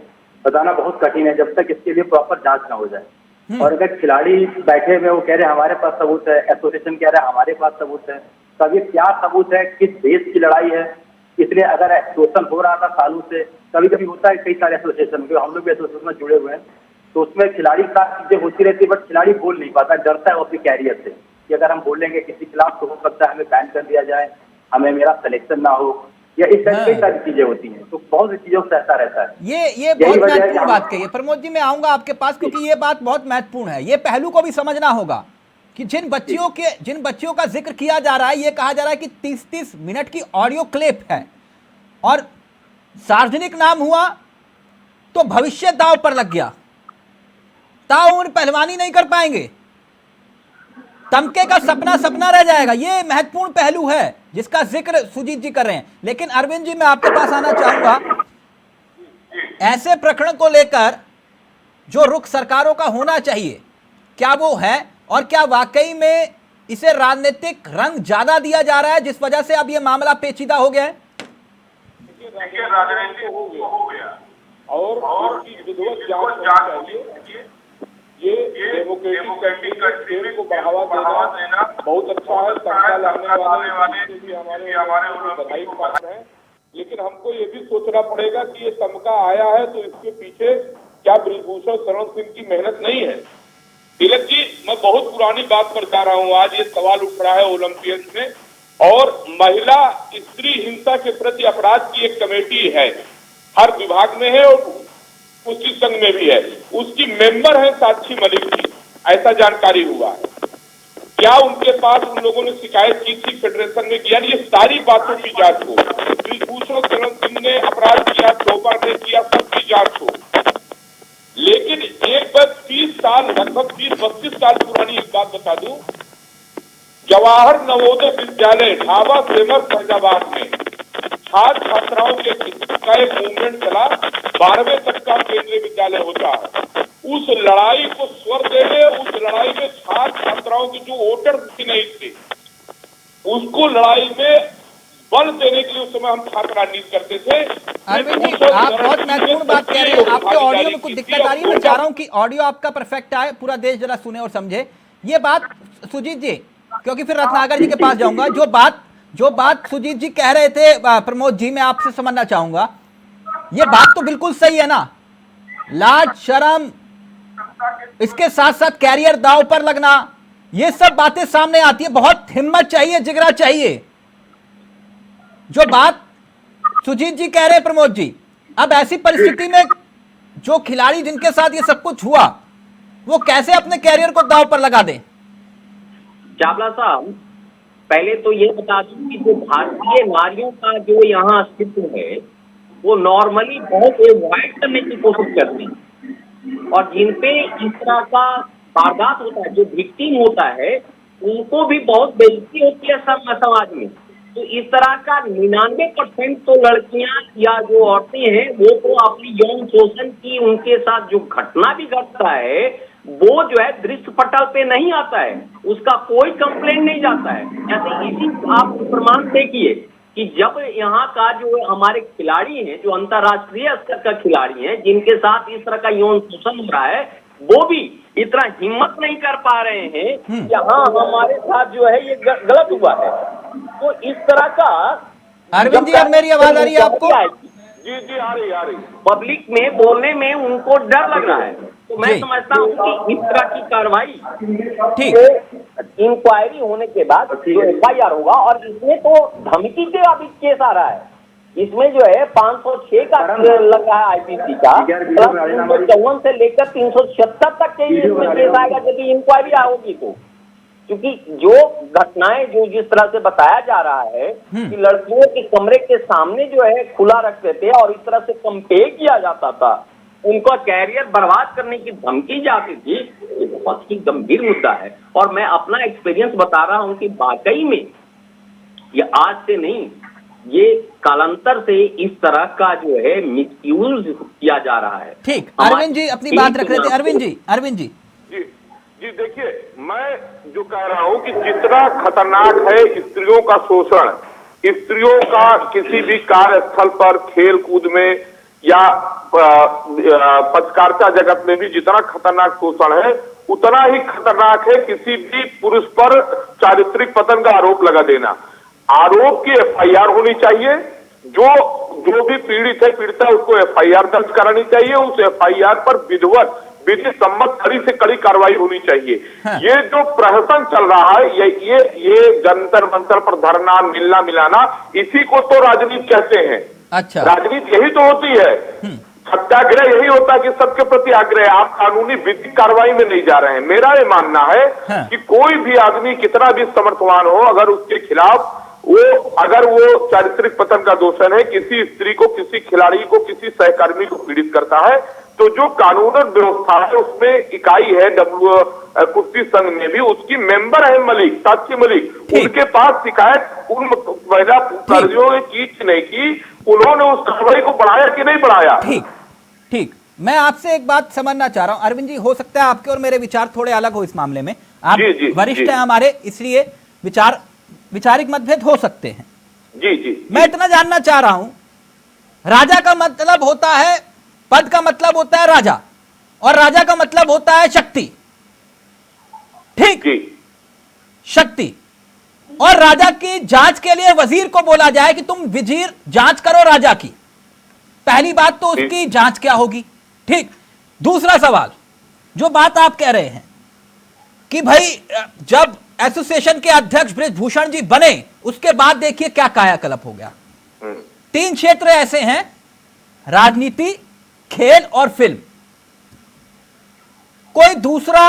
बताना बहुत कठिन है जब तक इसके लिए प्रॉपर जांच ना हो जाए। और अगर खिलाड़ी बैठे हुए वो कह रहे हैं हमारे पास सबूत है, एसोसिएशन कह रहा है हमारे पास सबूत है, तब ये क्या सबूत है, किस देश की लड़ाई है? इसलिए अगर शोषण हो रहा था सालों से, कभी कभी होता है कई सारे एसोसिएशन, हम लोग भी एसोसिएशन में जुड़े हुए हैं, तो उसमें खिलाड़ी का चीजें होती रहती है, बट खिलाड़ी बोल नहीं पाता, डरता है वो अपने कैरियर से कि अगर हम बोलेंगे किसी खिलाफ तो हो सकता है हमें बैन कर दिया जाए, हमें मेरा सिलेक्शन ना हो, या इस तरह कई सारी चीजें होती हैं, तो बहुत सी चीजों से सहता रहता है। ये बहुत महत्वपूर्ण बात कही है प्रमोद जी, मैं आऊंगा आपके पास क्योंकि ये बात बहुत महत्वपूर्ण है। ये पहलू को भी समझना होगा कि जिन बच्चियों का जिक्र किया जा रहा है, ये कहा जा रहा है कि 30-30 मिनट की ऑडियो क्लिप है और सार्वजनिक नाम हुआ तो भविष्य दांव पर लग गया, ताउम्र पहलवानी नहीं कर पाएंगे, तमके का सपना सपना रह जाएगा। ये महत्वपूर्ण पहलू है जिसका जिक्र सुजीत जी कर रहे हैं। लेकिन अरविंद जी, मैं आपके पास आना चाहूंगा, ऐसे प्रकरण को लेकर जो रुख सरकारों का होना चाहिए, क्या वो है, और क्या वाकई में इसे राजनीतिक रंग ज्यादा दिया जा रहा है जिस वजह से अब ये मामला पेचीदा हो गया है? राजनीतिक हो गया और विधिवत जांच चाहिए। ये डेमोक्रेटिक कंट्री में को बढ़ावा देना बहुत अच्छा है, तमगा लाने वाले भी हमारे बधाई पात्र हैं, लेकिन हमको ये भी सोचना पड़ेगा कि ये तमगा आया है तो इसके पीछे क्या बृजभूषण शरण सिंह की मेहनत नहीं है। तिलक जी, मैं बहुत पुरानी बात पर जा रहा हूँ, आज ये सवाल उठ रहा है ओलंपियंस में, और महिला स्त्री हिंसा के प्रति अपराध की एक कमेटी है, हर विभाग में है और कुश्ती संघ में भी है, उसकी मेंबर है साक्षी मलिक जी, ऐसा जानकारी हुआ है। क्या उनके पास उन लोगों ने शिकायत की थी फेडरेशन में किया? ये सारी बातों की जांच हो, बृजभूषण शरण सिंह ने अपराध किया, चोपड़ा ने किया, सबकी जांच हो। लेकिन एक बार 30 साल, लगभग 30-32 साल पुरानी एक बात बता दूं, जवाहर नवोदय विद्यालय ढाबा सेमर फैजाबाद में छात्र छात्राओं के का एक मूवमेंट चला, 12वें तक का केंद्रीय विद्यालय होता है। उस लड़ाई को स्वर देने, उस लड़ाई में छात्र छात्राओं की जो वोटर नहीं थे, उसको लड़ाई में बल देने के लिए उस समय हम छात्र राजनीति करते थे। अरविंद जी, आप बहुत महत्वपूर्ण बात कह रहे हैं, आपके ऑडियो में कुछ दिक्कत आ रही है, मैं चाह रहा हूं कि ऑडियो आपका परफेक्ट आए, पूरा देश जरा सुने और समझे ये बात। सुजीत जी, क्योंकि फिर रत्नाकर जी के पास जाऊंगा, जो बात सुजीत जी कह रहे थे, प्रमोद जी, मैं आपसे समझना चाहूंगा, ये बात तो बिल्कुल सही है ना, लाज शर्म, इसके साथ साथ कैरियर दांव पर लगना, ये सब बातें सामने आती है, बहुत हिम्मत चाहिए, जिगरा चाहिए। जो बात सुजीत जी कह रहे हैं प्रमोद जी, अब ऐसी परिस्थिति में जो खिलाड़ी जिनके साथ ये सब कुछ हुआ, वो कैसे अपने कैरियर को दांव पर लगा दें? चावला साहब, पहले तो ये बता दूं कि जो भारतीय नारियों का जो यहाँ अस्तित्व है, वो नॉर्मली बहुत अवॉइड करने की कोशिश करती है, और जिनपे इस तरह का वारदात होता है, जो विक्टिम होता है, उनको भी बहुत बेइज्जती होती है समाज में। तो इस तरह का 99% तो लड़कियां या जो औरतें हैं, वो तो अपनी यौन शोषण की, उनके साथ जो घटना भी घटता है, वो जो है दृश्य पटल पे नहीं आता है, उसका कोई कंप्लेंट नहीं जाता है। ऐसे इसी आप प्रमाण देखिए कि जब यहाँ का जो हमारे खिलाड़ी हैं, जो अंतर्राष्ट्रीय स्तर का खिलाड़ी हैं, जिनके साथ इस तरह का यौन शोषण हो रहा है, वो भी इतना हिम्मत नहीं कर पा रहे हैं कि हाँ हमारे साथ जो है ये गलत हुआ है। तो इस तरह का, अरविंद जी, अब मेरी आवाज आ रही है आपको? जी जी, आ रही। पब्लिक में बोलने में उनको डर लग रहा है, तो मैं समझता हूँ कि इस तरह की कार्रवाई, इंक्वायरी होने के बाद जो FIR होगा, और इसमें तो धमकी के अभी केस आ रहा है, इसमें जो है 506 का लग रहा है IPC का, 354 से लेकर 376 तक के इसमें केस आएगा यदि इंक्वायरी होगी तो। क्योंकि जो घटनाएं जो जिस तरह से बताया जा रहा है कि लड़कियों के कमरे के सामने जो है खुला रखते थे और इस तरह से कंपेयर किया जाता था, उनका कैरियर बर्बाद करने की धमकी जाती थी, ये बहुत ही गंभीर मुद्दा है। और मैं अपना एक्सपीरियंस बता रहा हूं कि वाकई में ये आज से नहीं, ये कालांतर से इस तरह का जो है मिसयूज किया जा रहा है। ठीक, अरविंद जी अपनी बात रख रहे थे। अरविंद जी जी देखिए, मैं जो कह रहा हूं कि जितना खतरनाक है स्त्रियों का शोषण, स्त्रियों का किसी भी कार्यस्थल पर, खेल कूद में या पत्रकारिता जगत में भी जितना खतरनाक शोषण है, उतना ही खतरनाक है किसी भी पुरुष पर चारित्रिक पतन का आरोप लगा देना। आरोप की एफआईआर होनी चाहिए, जो भी पीड़ित है, पीड़िता, उसको एफआईआर दर्ज करानी चाहिए, उस एफआईआर पर विधिवत विधि सम्मत कड़ी से कड़ी कार्रवाई होनी चाहिए। हाँ। ये जो प्रहसन चल रहा है, ये जंतर मंतर पर धरना, मिलना मिलाना, इसी को तो राजनीति कहते हैं। अच्छा, राजनीति यही तो होती है। सत्याग्रह यही होता है कि सबके प्रति आग्रह। आप कानूनी विधिक कार्रवाई में नहीं जा रहे हैं। मेरा ये मानना है कि कोई भी आदमी कितना भी समर्थवान हो, अगर उसके खिलाफ अगर वो चारित्रिक पतन का दोषण है, किसी स्त्री को, किसी खिलाड़ी को, किसी सहकर्मी को पीड़ित करता है, तो जो कानून व्यवस्था है उसमें इकाई है कुश्ती संघ में भी, उसकी मेंबर है मलिक, साक्षी मलिक, उनके पास शिकायत उन महिला कर्मियों ने की कि नहीं की, उन्होंने उस कार्रवाई को बढ़ाया कि नहीं बढ़ाया। ठीक, मैं आपसे एक बात समझना चाह रहा हूं अरविंद जी, हो सकता है आपके और मेरे विचार थोड़े अलग हो इस मामले में, आप वरिष्ठ हैं हमारे, इसलिए विचारिक मतभेद हो सकते हैं। जी मैं इतना जानना चाह रहा हूं, राजा का मतलब होता है, पद का मतलब होता है राजा, और राजा का मतलब होता है शक्ति। ठीक, शक्ति। और राजा की जांच के लिए वजीर को बोला जाए कि तुम वजीर जांच करो राजा की, पहली बात तो उसकी जांच क्या होगी। ठीक, दूसरा सवाल, जो बात आप कह रहे हैं कि भाई जब एसोसिएशन के अध्यक्ष बृजभूषण जी बने, उसके बाद देखिए क्या कायाकल्प हो गया। 3 क्षेत्र ऐसे हैं, राजनीति, खेल और फिल्म। कोई दूसरा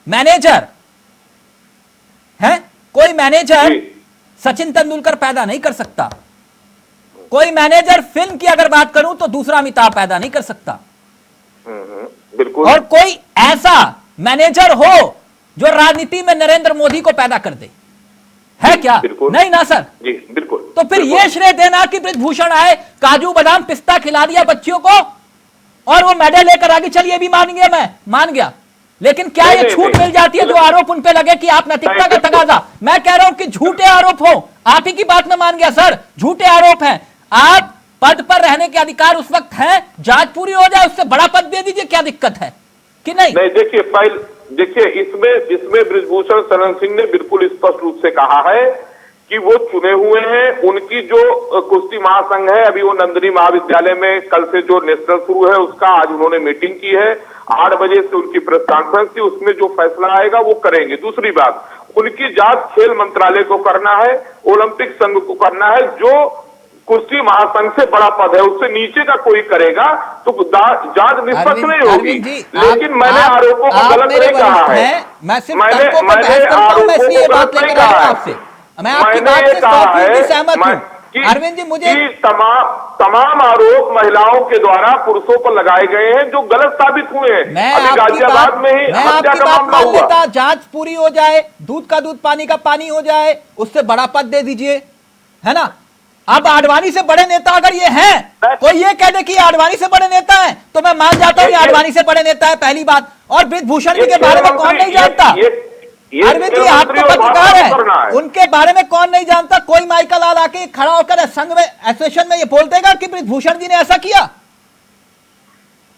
मैनेजर है, कोई मैनेजर सचिन तेंदुलकर पैदा नहीं कर सकता, कोई मैनेजर फिल्म की अगर बात करूं तो दूसरा अमिताभ पैदा नहीं कर सकता, बिल्कुल। और कोई ऐसा मैनेजर हो जो राजनीति में नरेंद्र मोदी को पैदा कर दे, है क्या? नहीं ना सर। जी बिल्कुल। तो फिर ये श्रेय देना कि बृजभूषण आए, काजू बादाम पिस्ता खिला दिया बच्चियों को और वो मेडल लेकर आगे, चलिए भी मान गया, मैं मान गया, लेकिन क्या ये छूट मिल जाती है जो आरोप उन पे लगे कि आप नैतिकता का तकाजा? मैं कह रहा हूं कि झूठे आरोप हो, आप ही की बात में मान गया सर, झूठे आरोप हैं, आप पद पर रहने के अधिकार उस वक्त है, जांच पूरी हो जाए, उससे बड़ा पद दे दीजिए, क्या दिक्कत है कि नहीं? देखिए इसमें बृजभूषण शरण सिंह ने बिल्कुल स्पष्ट रूप से कहा है कि वो चुने हुए हैं। उनकी जो कुश्ती महासंघ है, अभी वो नंदिनी महाविद्यालय में कल से जो नेशनल शुरू है उसका आज उन्होंने मीटिंग की है, 8 बजे से उनकी प्रेस कॉन्फ्रेंस थी, उसमें जो फैसला आएगा वो करेंगे। दूसरी बात, उनकी जांच खेल मंत्रालय को करना है, ओलंपिक संघ को करना है, जो कुश्ती महासंघ से बड़ा पद है, उससे नीचे का कोई करेगा तो जांच निष्पक्ष नहीं होगी। लेकिन मैंने आरोपों को गलत नहीं कहा है, मैंने आरोपों को गलत नहीं कहा है, मैंने ये कहा है अरविंद जी मुझे तमाम आरोप महिलाओं के द्वारा पुरुषों पर लगाए गए हैं जो गलत साबित हुए हैं। अभी गाजियाबाद में ही हत्या का मामला हुआ। जांच पूरी हो जाए, दूध का दूध पानी का पानी हो जाए, उससे बड़ा पद दे दीजिए, है ना? अब आडवाणी से बड़े नेता अगर ये हैं, कोई ये कह दे कि आडवाणी से बड़े नेता हैं, तो मैं मान जाता हूं ये आडवाणी से बड़े नेता है, पहली बात। और बृजभूषण जी के बारे में कौन नहीं जानता? अरविंद जी आप तो पत्रकार हैं, उनके बारे में कौन नहीं जानता? कोई माइकल लाल आके खड़ा होकर संघ में, एसोसिएशन में ये बोल देगा कि बृजभूषण जी ने ऐसा किया?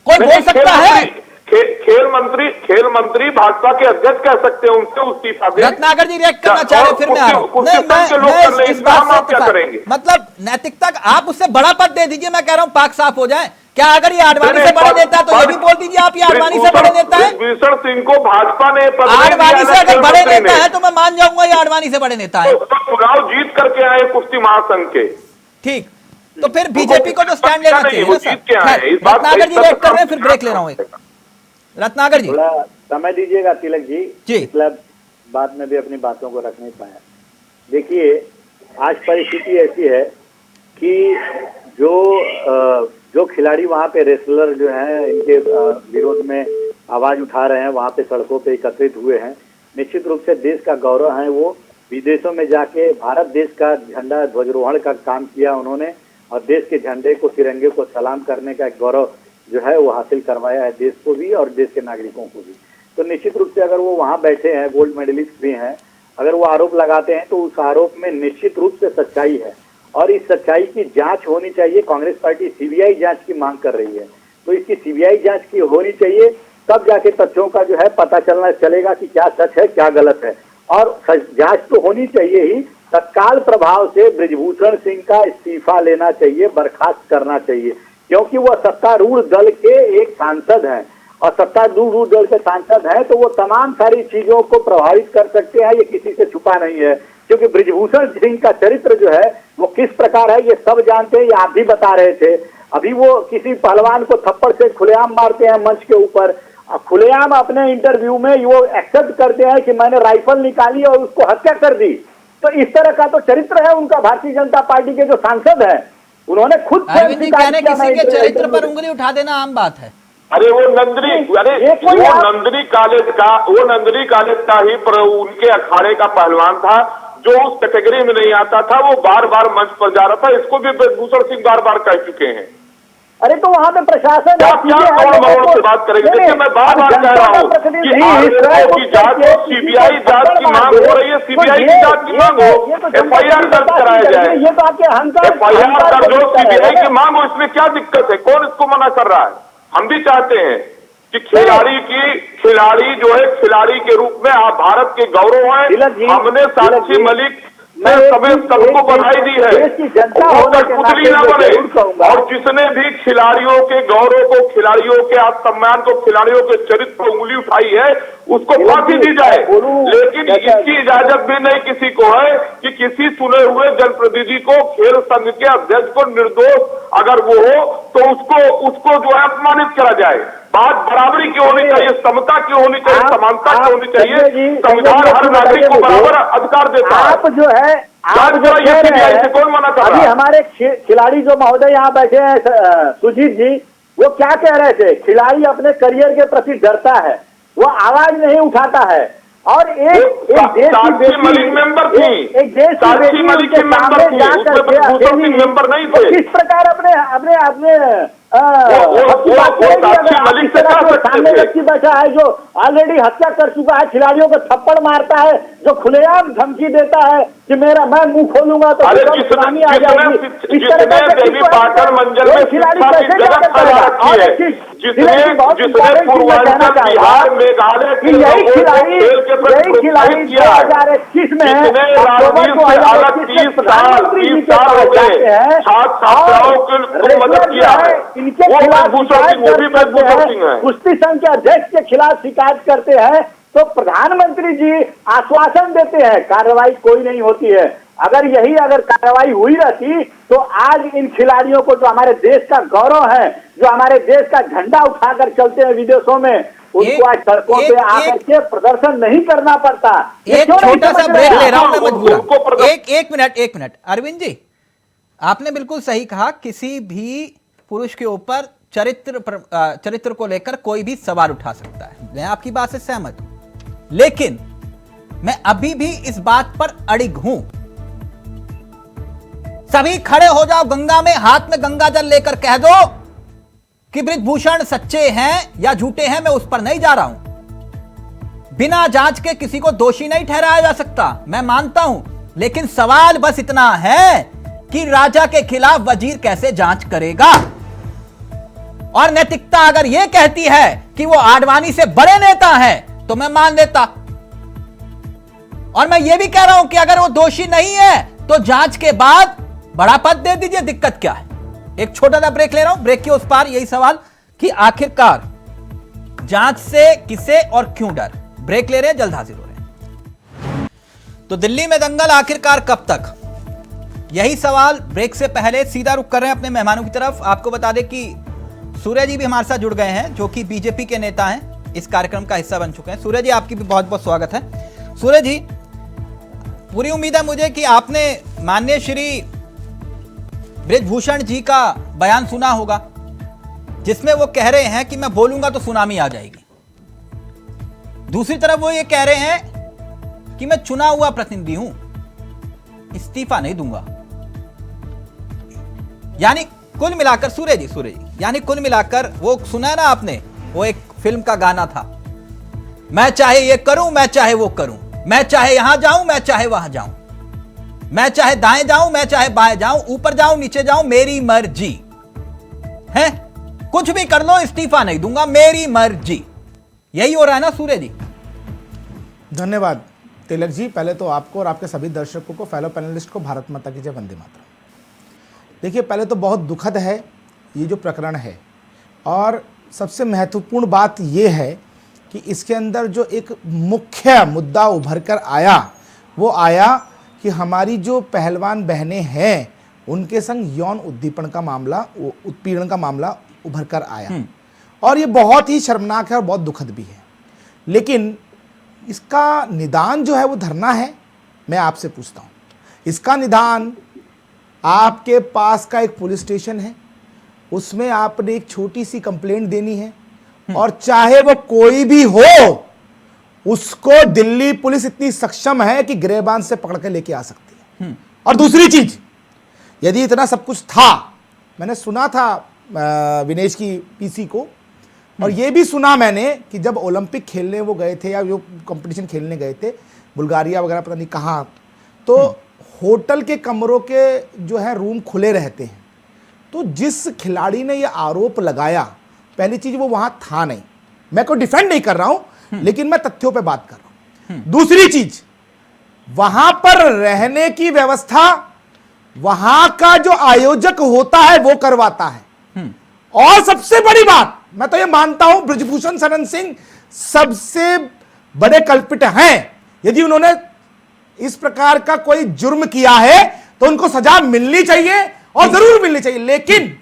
कोई बोल सकता है? खेल मंत्री भाजपा के अध्यक्ष कह सकते हैं, उनसे इस्तीफा दें। रत्नाकर जी रिएक्ट करना चाह रहे, फिर मैं आ रहा हूं। मैं इस बात से करेंगे, मतलब नैतिकता आप उससे बड़ा पद दे दीजिए, मैं कह रहा हूं पाक साफ हो जाए। क्या अगर ये आडवाणी से बड़े नेता है तो ये भी बोल दीजिए आप ये आडवाणी से बड़े नेता है? बृजभूषण सिंह को भाजपा ने आडवाणी से अगर बड़े नेता है तो मैं मान जाऊंगा ये आडवाणी से बड़े नेता है। चुनाव जीत करके आए कुश्ती महासंघ के। ठीक, तो फिर बीजेपी को तो स्टैंड लेना चाहिए। रत्नाकर जी रिएक्ट कर रहे हैं, फिर ब्रेक ले रहा हूं एक। रत्नाकर जी थोड़ा समय दीजिएगा तिलक जी। मतलब बात में भी अपनी बातों को रख नहीं पाया। देखिए, आज परिस्थिति ऐसी है कि जो खिलाड़ी वहाँ पे रेसलर जो हैं, इनके विरोध में आवाज उठा रहे हैं, वहाँ पे सड़कों पे एकत्रित हुए हैं, निश्चित रूप से देश का गौरव है। वो विदेशों में जाके भारत देश का झंडा ध्वजारोहण का काम किया उन्होंने, और देश के झंडे को, तिरंगे को सलाम करने का एक गौरव जो है वो हासिल करवाया है देश को भी और देश के नागरिकों को भी। तो निश्चित रूप से अगर वो वहाँ बैठे हैं, गोल्ड मेडलिस्ट भी हैं, अगर वो आरोप लगाते हैं तो उस आरोप में निश्चित रूप से सच्चाई है, और इस सच्चाई की जांच होनी चाहिए। कांग्रेस पार्टी सीबीआई जांच की मांग कर रही है, तो इसकी सीबीआई जांच की होनी चाहिए, तब जाके तथ्यों का जो है पता चलेगा कि क्या सच है क्या गलत है। और जांच तो होनी चाहिए ही, तत्काल प्रभाव से बृजभूषण सिंह का इस्तीफा लेना चाहिए, बर्खास्त करना चाहिए, क्योंकि वह सत्तारूढ़ दल के एक सांसद हैं, और सत्तारूढ़ दल के सांसद हैं तो वो तमाम सारी चीजों को प्रभावित कर सकते हैं, ये किसी से छुपा नहीं है। क्योंकि बृजभूषण सिंह का चरित्र जो है वो किस प्रकार है ये सब जानते हैं, ये आप भी बता रहे थे। अभी वो किसी पहलवान को थप्पड़ से खुलेआम मारते हैं मंच के ऊपर, खुलेआम अपने इंटरव्यू में वो एक्सेप्ट करते हैं कि मैंने राइफल निकाली और उसको हत्या कर दी। तो इस तरह का तो चरित्र है उनका। भारतीय जनता पार्टी के जो सांसद हैं उन्होंने खुद अरविंद जी कहने किसी के चरित्र पर उंगली उठा देना आम बात है। अरे वो नंदनी कॉलेज का ही उनके अखाड़े का पहलवान था, जो उस कैटेगरी में नहीं आता था, वो बार बार मंच पर जा रहा था। इसको भी बृजभूषण सिंह बार बार कह चुके हैं। अरे तो वहाँ पे प्रशासन से बात करेंगे। देखिए, मैं बार बार कह रहा हूँ कि आरोपों की जांच हो, सीबीआई जांच की मांग हो रही है, सीबीआई की जांच की मांग हो, एफआईआर दर्ज कराया जाए, एफआईआर दर्ज हो, सीबीआई की मांग हो, इसमें क्या दिक्कत है? कौन इसको मना कर रहा है? हम भी चाहते हैं कि खिलाड़ी जो है खिलाड़ी के रूप में आप भारत के गौरव है। हमने साक्षी मलिक सबको बधाई दी है, पुतली न बने, और जिसने भी खिलाड़ियों के गौरव को, खिलाड़ियों के आत्मसम्मान को, खिलाड़ियों के चरित्र पर उंगली उठाई है, उसको फांसी दी जाए। लेकिन इसकी इजाजत भी नहीं किसी को है कि किसी चुने हुए जनप्रतिनिधि को, खेल संघ के अध्यक्ष को, निर्दोष अगर वो हो तो उसको जो है अपमानित करा जाए। बात बराबरी की होनी चाहिए, समता की होनी चाहिए, समानता की होनी चाहिए। संविधान हर नागरिक को बराबर अधिकार देता है। आप जो है कौन मना कर रहा है? अभी हमारे खिलाड़ी जो महोदय यहाँ बैठे हैं, सुजीत जी, वो क्या कह रहे थे? खिलाड़ी अपने करियर के प्रति डरता है, वो आवाज नहीं उठाता है, और एक देश की मलिक मेंबर थी, एक देश की बेटी उनके सामने जाकर मेंबर नहीं थे। किस प्रकार अपने सामने व्यक्ति बैठा है जो ऑलरेडी हत्या कर चुका है, खिलाड़ियों को थप्पड़ मारता है, जो खुलेआम धमकी देता है कि मैं मुंह खोलूंगा तो सुनामी आ जाएगी। इस तरह देवी पाटन मंजर में खिलाड़ी कैसे जगत फैला रखी है, जिसने पूर्वांचल बिहार मेघालय के यही खिलाड़ी 2021 में राजनीति से अलग 30 साल हो गए, छात्राओं को मदद किया है, इनके खिलाफ कुश्ती संघ के अध्यक्ष के खिलाफ शिकायत करते हैं, तो प्रधानमंत्री जी आश्वासन देते हैं कार्रवाई कोई नहीं होती है। अगर कार्रवाई हुई रहती तो आज इन खिलाड़ियों को, जो हमारे देश का गौरव है, जो हमारे देश का झंडा उठाकर चलते हैं विदेशों में, उनको आज सड़कों पे आकर के प्रदर्शन नहीं करना पड़ता। एक छोटा सा ब्रेक ले रहा हूं मैं मजबूरन। एक मिनट अरविंद जी, आपने बिल्कुल सही कहा, किसी भी पुरुष के ऊपर चरित्र को लेकर कोई भी सवाल उठा सकता है, मैं आपकी बात से सहमत हूं, लेकिन मैं अभी भी इस बात पर अड़िग हूं। सभी खड़े हो जाओ, गंगा में हाथ में गंगा जल लेकर कह दो कि बृजभूषण सच्चे हैं या झूठे हैं, मैं उस पर नहीं जा रहा हूं। बिना जांच के किसी को दोषी नहीं ठहराया जा सकता, मैं मानता हूं, लेकिन सवाल बस इतना है कि राजा के खिलाफ वजीर कैसे जांच करेगा। और नैतिकता अगर यह कहती है कि वो आडवाणी से बड़े नेता हैं तो मैं मान लेता, और मैं ये भी कह रहा हूं कि अगर वो दोषी नहीं है तो जांच के बाद बड़ा पद दे दीजिए, दिक्कत क्या है। एक छोटा सा ब्रेक ले रहा हूं, ब्रेक के उस पार यही सवाल कि आखिरकार जांच से किसे और क्यों डर। ब्रेक ले रहे हैं, जल्द हाजिर हो रहे हैं। तो दिल्ली में दंगल आखिरकार कब तक, यही सवाल ब्रेक से पहले सीधा रुख कर रहे हैं अपने मेहमानों की तरफ। आपको बता दें कि सूर्य जी भी हमारे साथ जुड़ गए हैं, जो कि बीजेपी के नेता हैं, इस कार्यक्रम का हिस्सा बन चुके हैं। सूर्य जी, आपकी भी बहुत बहुत स्वागत है। सूरज जी, पूरी उम्मीद है मुझे कि आपने माननीय श्री बृजभूषण जी का बयान सुना होगा, जिसमें वो कह रहे हैं कि मैं बोलूंगा तो सुनामी आ जाएगी। दूसरी तरफ वो ये कह रहे हैं कि मैं चुना हुआ प्रतिनिधि हूं, इस्तीफा नहीं दूंगा। यानी कुल मिलाकर सूर्य जी, यानी कुल मिलाकर वो सुना है ना आपने, वो एक फिल्म का गाना था, मैं चाहे ये करूं, मैं चाहे वो करूं, मैं चाहे यहां जाऊं, मैं चाहे वहां जाऊं, मैं चाहे दाएं जाऊं, मैं चाहे बाएं जाऊं, ऊपर जाऊं, नीचे जाऊं, मेरी मर्जी है, कुछ भी कर लो, इस्तीफा नहीं दूंगा, मेरी मर्जी। यही हो रहा है ना सूर्य जी? धन्यवाद तिलक जी। पहले तो आपको और आपके सभी दर्शकों को, फेलो पैनलिस्ट को भारत माता की जय, वंदे मातरम। देखिए, पहले तो बहुत दुखद है ये जो प्रकरण है, और सबसे महत्वपूर्ण बात ये है कि इसके अंदर जो एक मुख्य मुद्दा उभर कर आया, वो आया कि हमारी जो पहलवान बहनें हैं उनके संग यौन उद्दीपन का मामला, उत्पीड़न का मामला उभर कर आया, और ये बहुत ही शर्मनाक है और बहुत दुखद भी है। लेकिन इसका निदान जो है वो धरना है। मैं आपसे पूछता हूँ, इसका निदान आपके पास का एक पुलिस स्टेशन है, उसमें आपने एक छोटी सी कंप्लेंट देनी है, और चाहे वो कोई भी हो, उसको दिल्ली पुलिस इतनी सक्षम है कि गिरहबान से पकड़ के लेके आ सकती है। और दूसरी चीज, यदि इतना सब कुछ था, मैंने सुना था विनेश की पीसी को, और ये भी सुना मैंने कि जब ओलंपिक खेलने वो गए थे, या जो कंपटीशन खेलने गए थे बुल्गारिया वगैरह, पता नहीं कहाँ, तो होटल के कमरों के जो है रूम खुले रहते हैं। तो जिस खिलाड़ी ने ये आरोप लगाया, पहली चीज वो वहां था नहीं, मैं कोई डिफेंड नहीं कर रहा हूं, लेकिन मैं तथ्यों पे बात कर रहा हूं। दूसरी चीज, वहां पर रहने की व्यवस्था वहां का जो आयोजक होता है वो करवाता है। और सबसे बड़ी बात, मैं तो ये मानता हूं बृजभूषण शरण सिंह सबसे बड़े कल्पित हैं। यदि उन्होंने इस प्रकार का कोई जुर्म किया है तो उनको सजा मिलनी चाहिए, और जरूर मिलनी चाहिए। लेकिन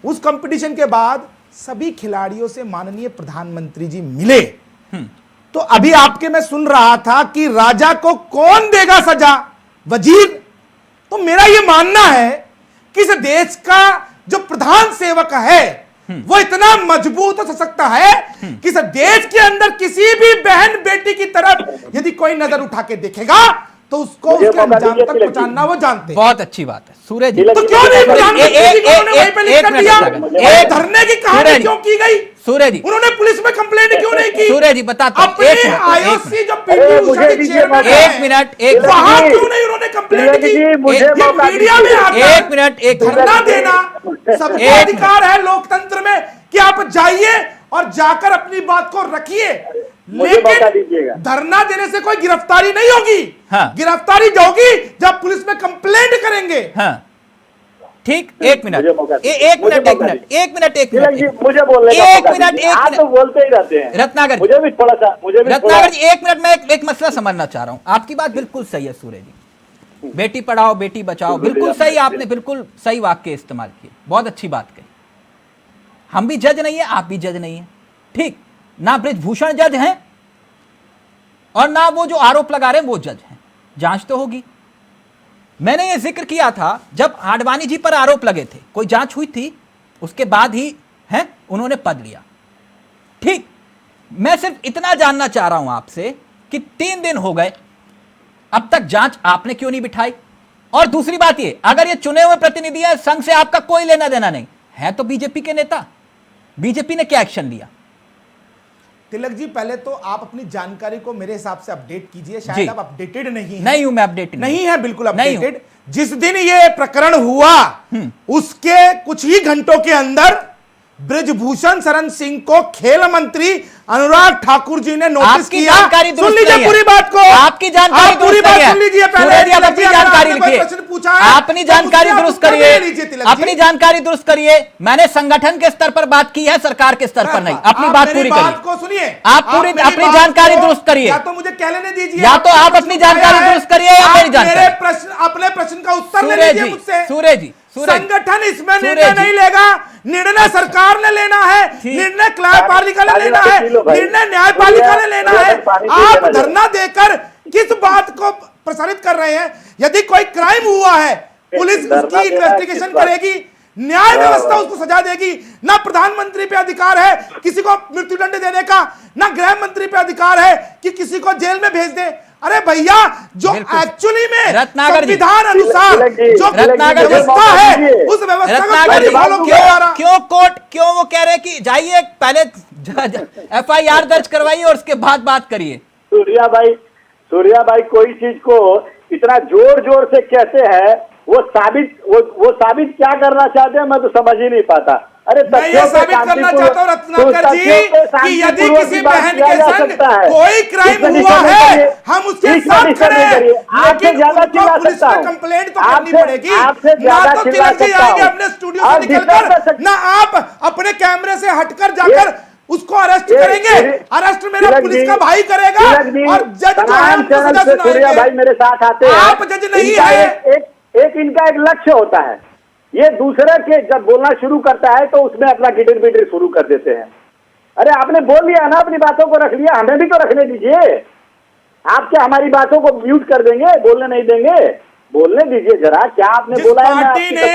उस कंपटीशन के बाद सभी खिलाड़ियों से माननीय प्रधानमंत्री जी मिले, तो अभी आपके मैं सुन रहा था कि राजा को कौन देगा सजा, वजीर। तो मेरा यह मानना है कि इस देश का जो प्रधान सेवक है वो इतना मजबूत और सशक्त है कि इस देश के अंदर किसी भी बहन बेटी की तरफ यदि कोई नजर उठा के देखेगा तो उसको उसके अंजाम तक पहुंचाना वो जानते हैं। बहुत अच्छी बात है सूर्य जी। तो क्यों नहीं प्रधानमंत्री जी ने वहीं पे लिख कर दिया? धरने की कहानी क्यों की गई? सूर्य जी, उन्होंने पुलिस में कंप्लेंट क्यों नहीं की? सूर्य जी बताते अपने आईओसी जो पीटी उषा के चेयरमैन है, एक मिनट, वहां क्यों नहीं उन्होंने कंप्लेंट की? मीडिया में आकर एक धरना देना सबका अधिकार है लोकतंत्र में कि आप जाइए और जाकर अपनी बात को रखिए, लेकिन धरना देने से कोई गिरफ्तारी नहीं होगी। हाँ। गिरफ्तारी होगी जब पुलिस में कंप्लेंट करेंगे। हाँ। ठीक, एक मिनट, मुझे आप तो बोलते ही रहते हैं। रत्नाकर जी, मुझे भी रत्नाकर जी, एक मिनट, मैं एक मसला समझना चाह रहा हूं। आपकी बात बिल्कुल सही है सूर्य जी, बेटी पढ़ाओ बेटी बचाओ, बिल्कुल सही, आपने बिल्कुल सही वाक्य इस्तेमाल किए, बहुत अच्छी बात कही। हम भी जज नहीं है, आप भी जज नहीं है, ठीक ना? बृजभूषण जज हैं और ना वो जो आरोप लगा रहे हैं वो जज हैं। जांच तो होगी। मैंने ये जिक्र किया था जब आडवाणी जी पर आरोप लगे थे, कोई जांच हुई थी, उसके बाद ही है उन्होंने पद लिया। ठीक, मैं सिर्फ इतना जानना चाह रहा हूं आपसे कि 3 दिन हो गए, अब तक जांच आपने क्यों नहीं बिठाई? और दूसरी बात ये, अगर ये चुने हुए प्रतिनिधि है, संघ से आपका कोई लेना देना नहीं है, तो बीजेपी के नेता, बीजेपी ने क्या एक्शन लिया? तिलक जी, पहले तो आप अपनी जानकारी को मेरे हिसाब से अपडेट कीजिए। शायद आप अपडेटेड नहीं हैं। नहीं हूं मैं, अपडेटेड नहीं है, बिल्कुल अपडेटेड। जिस दिन ये प्रकरण हुआ उसके कुछ ही घंटों के अंदर बृजभूषण शरण सिंह को खेल मंत्री अनुराग ठाकुर जी ने नोटिस किया। सुन लीजिए पूरी बात को, आपकी जानकारी पूरी बात सुन लीजिए। पहले अपनी जानकारी लिखिए, प्रश्न पूछा, अपनी जानकारी दुरुस्त करिए, अपनी जानकारी दुरुस्त करिए। मैंने संगठन के स्तर पर बात की है, सरकार के स्तर पर नहीं। अपनी बात पूरी करिए, को सुनिए। आप पूरी अपनी जानकारी दुरुस्त करिए, या तो मुझे कह लेने दीजिए, या तो आप अपनी जानकारी दुरुस्त करिए या मेरी जानकारी। अपने प्रश्न का उत्तर ले लीजिए मुझसे। सूर्य जी, संगठन इसमें निर्णय नहीं लेगा, निर्णय सरकार ने लेना है, निर्णय न्यायपालिका ने लेना है, निर्णय न्यायपालिका ने लेना है। आप धरना देकर किस बात को प्रसारित कर रहे हैं? यदि कोई क्राइम हुआ है, पुलिस उसकी इन्वेस्टिगेशन करेगी, न्याय व्यवस्था उसको सजा देगी। ना प्रधानमंत्री पे अधिकार है किसी को मृत्युदंड देने का, ना गृह मंत्री पे अधिकार है कि किसी को जेल में भेज दे। अरे भैया, जो एक्चुअली में संविधान अनुसार जो व्यवस्था है, उस व्यवस्था को फॉलो किया जा रहा। क्यों कोर्ट, क्यों वो कह रहे कि जाइए पहले FIR दर्ज करवाइए और उसके बाद बात करिए? सूर्या भाई कोई चीज को इतना जोर जोर से कहते हैं, वो साबित क्या करना चाहते हैं, मैं तो समझ ही नहीं पाता। अरे मैं ये साबित करना चाहता हूं रत्नाकर जी कि यदि किसी बहन के संग कोई क्राइम हुआ है, हम उसके साथ खड़े हैं, लेकिन उनको पुलिस में कंप्लेंट तो करनी पड़ेगी। ना तो तिलक जी आएंगे अपने स्टूडियो से निकलकर, ना आप अपने कैमरे से हटकर जाकर उसको अरेस्ट करेंगे। अरेस्ट मेरा पुलिस का भाई करेगा और जज जो है उनको सजा सुनाएंगे। भाई मेरे साथ आते हैं, आप जज नहीं है। एक इनका एक लक्ष्य होता है, ये दूसरे के जब बोलना शुरू करता है तो उसमें अपना गिटर बिटर शुरू कर देते हैं। अरे आपने बोल लिया ना, अपनी बातों को रख लिया, हमें भी तो रखने दीजिए। आप क्या हमारी बातों को म्यूट कर देंगे, बोलने नहीं देंगे? बोलने दीजिए जरा, क्या आपने बोला है? पार्टी ने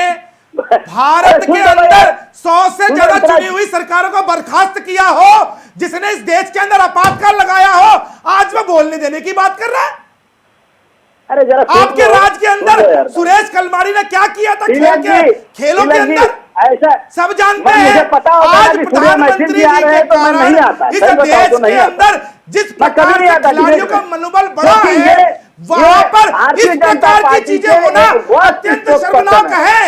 भारत के अंदर 100 से ज्यादा चुनी हुई सरकारों को बर्खास्त किया हो, जिसने इस देश के अंदर आपातकाल लगाया हो, आज वो बोलने देने की बात कर रहा है। अरे जरा आपके राज के अंदर सुरेश कलमाड़ी ने क्या किया था? खेलों के अंदर ऐसा सब जानते हैं। मुझे पता होता है आज कि प्रधानमंत्री जी आ रहे हैं तो मैं नहीं आता, इस देश के अंदर जिस प्रकार से खिलाड़ियों का मनोबल बढ़ा है, वहां पर इस प्रकार की चीजें होना अत्यंत शर्मनाक है।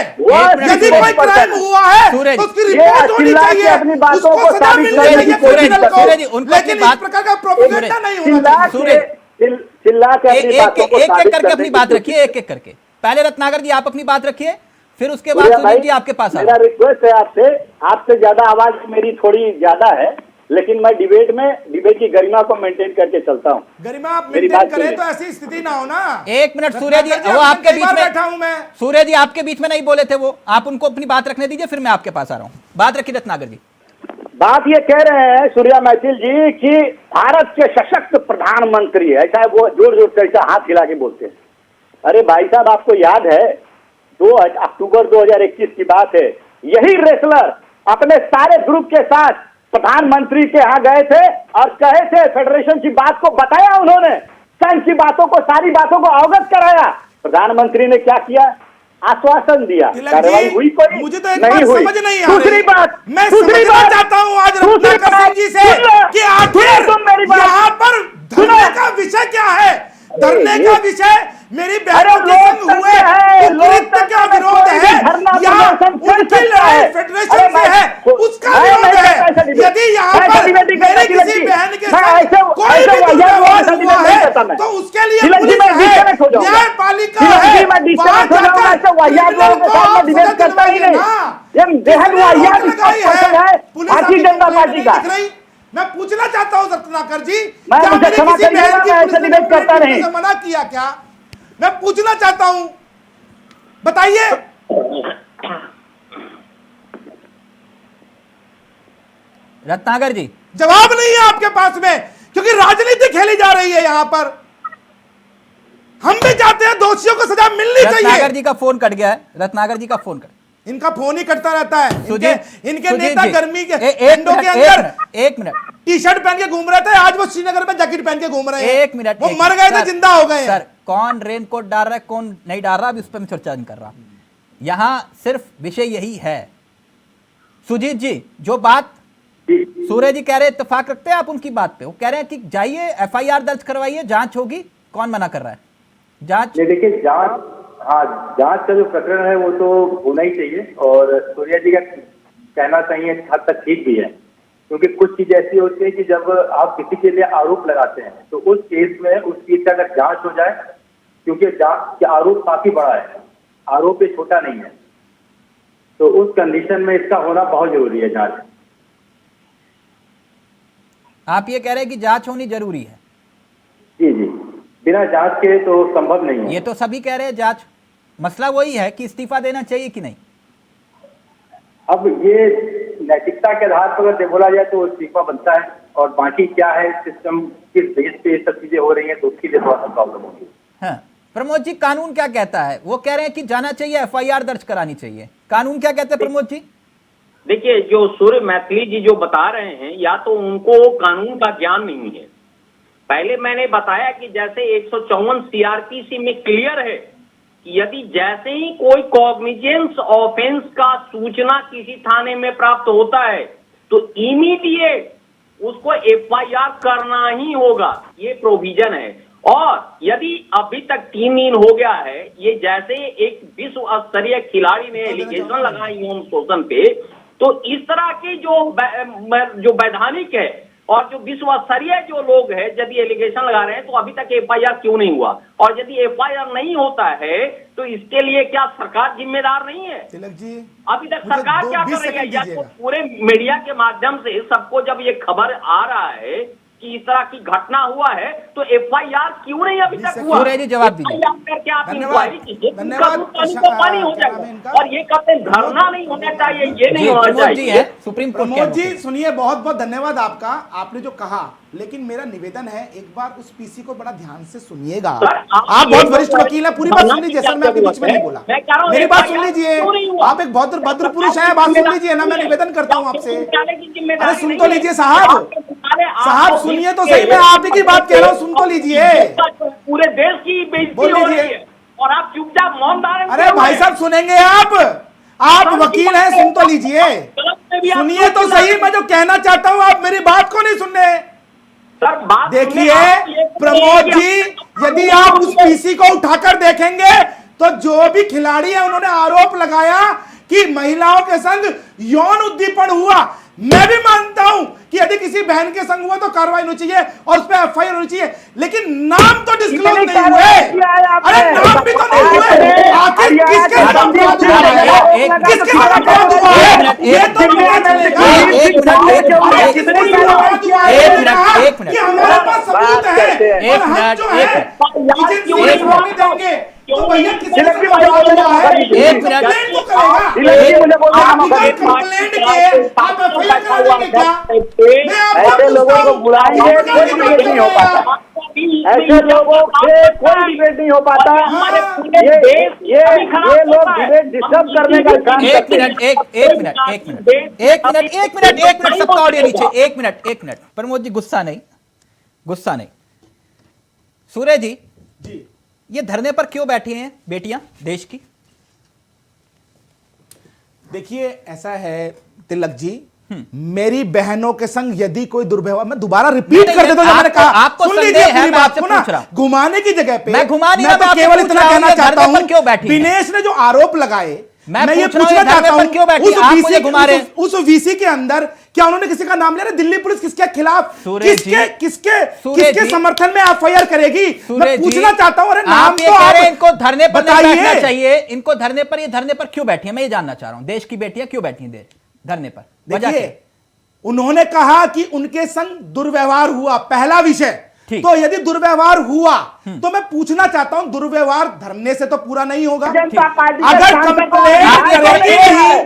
यदि कोई क्राइम हुआ है तो उसकी रिपोर्ट होनी चाहिए, उसको सजा मिलनी चाहिए क्रिमिनल को, लेकिन इस प्रकार का प्रोपेगेंडा नहीं होना चाहिए। चिल्ला के एक करके अपनी बात रखिए, एक करके। पहले रत्नाकर जी आप अपनी बात रखिए, फिर उसके बाद सुनील जी आपके पास। मेरा रिक्वेस्ट है आपसे ज्यादा आवाज मेरी थोड़ी ज्यादा है, लेकिन मैं डिबेट की गरिमा को मेंटेन करके चलता हूँ। गरिमा आप मेंटेन करें तो ऐसी स्थिति ना हो ना। एक मिनट सूर्य जी, वो आपके बीच में बैठा हूं मैं। सूर्य जी आपके बीच में नहीं बोले थे वो, आप उनको अपनी बात रखने दीजिए, फिर मैं आपके पास आ रहा हूँ। बात रखिए रत्नाकर जी। बात ये कह रहे हैं सूर्या मैथिल जी कि भारत के सशक्त प्रधानमंत्री, ऐसा है वो जोर जोर से ऐसा हाथ हिला के बोलते हैं। अरे भाई साहब, आपको याद है 2 अक्टूबर 2021 की बात है, यही रेसलर अपने सारे ग्रुप के साथ प्रधानमंत्री के यहाँ गए थे और कहे थे, फेडरेशन की बात को बताया उन्होंने, संघ की बातों को, सारी बातों को अवगत कराया। प्रधानमंत्री ने क्या किया? आश्वासन दिया, कार्रवाई हुई कोई? मुझे तो एक नहीं बात हुई। समझ नहीं आ रही। दूसरी बात, मैं समझना चाहता हूं आज रत्नाकर सिंह जी से कि आखिर यहाँ पर धरने का विषय क्या है? धरने का विषय मेरी बहनों के संग हुए कुकृत्य का विरोध है या उनकी लड़ाई फेडरेशन से है, उसका विरोध है। यदि यहाँ पर मेरी किसी बहन के साथ कोई भी दुर्व्यवहार हुआ है तो उसके लिए पुलिस है, न्यायपालिका है, वहां जाकर क्रिमिनल को आप सजा दिलवाइए ना। भारतीय जनता पार्टी का मैं पूछना चाहता हूं रत्नाकर जी, मैं क्या मेरी क्षमा किसी करिए, बहन की मैं पुलिस ऐसे ने डिबेट करता कंप्लेंट नहीं। से मना किया क्या? मैं पूछना चाहता हूं, बताइए। रत्नाकर जी जवाब नहीं है आपके पास में, क्योंकि राजनीति खेली जा रही है यहां पर। हम भी चाहते हैं दोषियों को सजा मिलनी चाहिए। रत्नाकर जी का फोन कट गया है, रत्नाकर जी का फोन कट, इनका फोन ही कटता रहता है। इनके सुजीत नेता जी, गर्मी के एक अंदर एक मिनट टी शर्ट पहन के घूम रहे थे, आज वो श्रीनगर में जैकेट पहन के घूम रहे हैं। एक मिनट, वो मर गए थे, जिंदा हो गए। सर, कौन रेनकोट डाल रहा है, कौन नहीं डाल रहा, अभी उस पर मैं चर्चा नहीं कर रहा। यहां सिर्फ विषय यही है। सुजीत जी, जो बात सूर्य जी कह रहे हैं, इत्तेफाक रखते हैं आप उनकी बात पे? वो कह रहे हैं कि जाइए FIR दर्ज करवाइए, जांच होगी। कौन मना कर रहा है? जांच, देखिए जांच, हाँ जांच का जो प्रकरण है वो तो होना ही चाहिए, और सूर्या जी का कहना चाहिए हद तक ठीक भी है, क्योंकि कुछ चीजें ऐसी होती है कि जब आप किसी के लिए आरोप लगाते हैं तो उस केस में उस चीज का अगर जांच हो जाए, क्योंकि जांच आरोप काफी बड़ा है, आरोप ये छोटा नहीं है, तो उस कंडीशन में इसका होना बहुत जरूरी है जांच। आप ये कह रहे हैं कि जांच होनी जरूरी है? जी जी, बिना जांच के तो संभव नहीं है। ये तो सभी कह रहे हैं जांच। मसला वही है कि इस्तीफा देना चाहिए कि नहीं। अब ये नैतिकता के आधार पर अगर बोला जाए तो इस्तीफा बनता है, और बाकी क्या है सिस्टम, किस बेस पे ये सब चीजें हो रही हैं तो उसकी लिए थोड़ा सा प्रॉब्लम होगी। हाँ, प्रमोद जी कानून क्या कहता है? वो कह रहे हैं कि जाना चाहिए, एफआईआर दर्ज करानी चाहिए। कानून क्या कहता है प्रमोद जी? देखिए, जो सूर्य मैथिली जी जो बता रहे हैं, या तो उनको कानून का ज्ञान नहीं है। पहले मैंने बताया कि जैसे 154 सीआरपीसी में क्लियर है कि यदि जैसे ही कोई कॉग्निजेंस ऑफेंस का सूचना किसी थाने में प्राप्त होता है तो इमीडिएट उसको एफआईआर करना ही होगा, ये प्रोविजन है। और यदि अभी तक 3 दिन हो गया है, ये जैसे एक विश्व स्तरीय खिलाड़ी ने एलिगेशन लगाई यौन शोषण पे, तो इस तरह के जो वैधानिक है और जो विश्व स्तरीय जो लोग हैं यदि एलिगेशन लगा रहे हैं तो अभी तक एफआईआर क्यों नहीं हुआ? और यदि एफआईआर नहीं होता है तो इसके लिए क्या सरकार जिम्मेदार नहीं है? तिलक जी, अभी तक सरकार क्या कर रही है? या तो पूरे मीडिया के माध्यम से सबको जब ये खबर आ रहा है कि इस तरह की घटना हुआ है तो एफआईआर क्यों नहीं अभी तक हुआ? सूर्य जी जवाब दीजिए। करके आप इंक्वायरी कीजिए, पानी हो जाएगा। और ये कहते हैं धरना नहीं होना चाहिए, ये नहीं होना चाहिए। सुप्रीम कोर्ट प्रमोद जी सुनिए, बहुत बहुत धन्यवाद आपका, आपने जो कहा, लेकिन मेरा निवेदन है एक बार उस पीसी को बड़ा ध्यान से सुनिएगा। आप बहुत वरिष्ठ वकील हैं, पूरी बात सुन लीजिए सर, मैं आपके बीच में नहीं बोला, मेरी बात सुन लीजिए। आप एक बहुत भद्र पुरुष हैं, बात सुन लीजिए ना, मैं निवेदन करता हूँ आपसे। अरे सुन तो लीजिए साहब, साहब सुनिए तो सही, मैं आप ही की बात कह रहा हूँ, सुन तो लीजिए। पूरे देश की बेइज्जती हो रही है और आप चुपचाप मौन। अरे भाई साहब सुनेंगे आप वकील हैं, सुन तो लीजिए, सुनिए तो सही, मैं जो कहना चाहता हूँ आप मेरी बात को नहीं सुन रहे। देखिए प्रमोद जी, यदि आप उस पीसी को उठाकर देखेंगे तो जो भी खिलाड़ी है उन्होंने आरोप लगाया कि महिलाओं के संग यौन उद्दीपन हुआ। मैं भी मानता हूं कि यदि किसी बहन के संग हुआ तो कार्रवाई होनी चाहिए और उस पर एफआईआर होनी चाहिए, लेकिन नाम तो डिस्क्लोज नहीं हुए। अरे नाम भी तो नहीं हुए, आखिर किसके साथ अपराध हुआ है, किसके साथ अपराध हुआ है, ये तो पता चलेगा। कि हमारे पास सबूत है और हम जो है एजेंसी को देंगे तो भैया किसी ने भी अपराध हुआ है, एक मिनट तो करेगा। आप कंप्लेंट किए, आप एफआईआर करा देंगे क्या? मैं ऐसे लोगों को बुलाएंगे, कोई डिबेट नहीं हो पाता। ऐसे लोगों से कोई डिबेट नहीं हो पाता। ये लोग डिबेट डिस्टर्ब करने का काम करते हैं। एक मिनट सबका ऑडियो नीचे, एक मिनट। प्रमोद जी गुस्सा नहीं। सूर्य जी, ये धरने पर क्यों बैठी हैं बेटियां देश की? देखिए ऐसा है तिलक जी, मेरी बहनों के संग यदि कोई दुर्व्यवहार, मैं दोबारा रिपीट कर देता हूं, मैंने कहा आपको सुन लीजिए पूरी बात को ना, घुमाने की जगह पे मैं तो केवल इतना कहना चाहता हूं, दिनेश ने जो आरोप लगाए, मैं ये पूछना चाहता हूं उस वीसी के अंदर क्या उन्होंने किसी का नाम लिया? दिल्ली पुलिस किसके खिलाफ, किसके समर्थन में एफआईआर करेगी? मैं पूछना चाहता हूं। अरे नाम तो आप इनको धरने पर नहीं बैठना चाहिए, इनको धरने पर, ये धरने पर क्यों बैठी है मैं ये जानना चाह रहा हूं। देश की बेटियां क्यों बैठी हैं धरने पर? देखिए उन्होंने कहा कि उनके संग दुर्व्यवहार हुआ, पहला विषय। तो यदि दुर्व्यवहार हुआ तो मैं पूछना चाहता हूं, दुर्व्यवहार धरने से तो पूरा नहीं होगा। अगर कंप्लेंट करेगी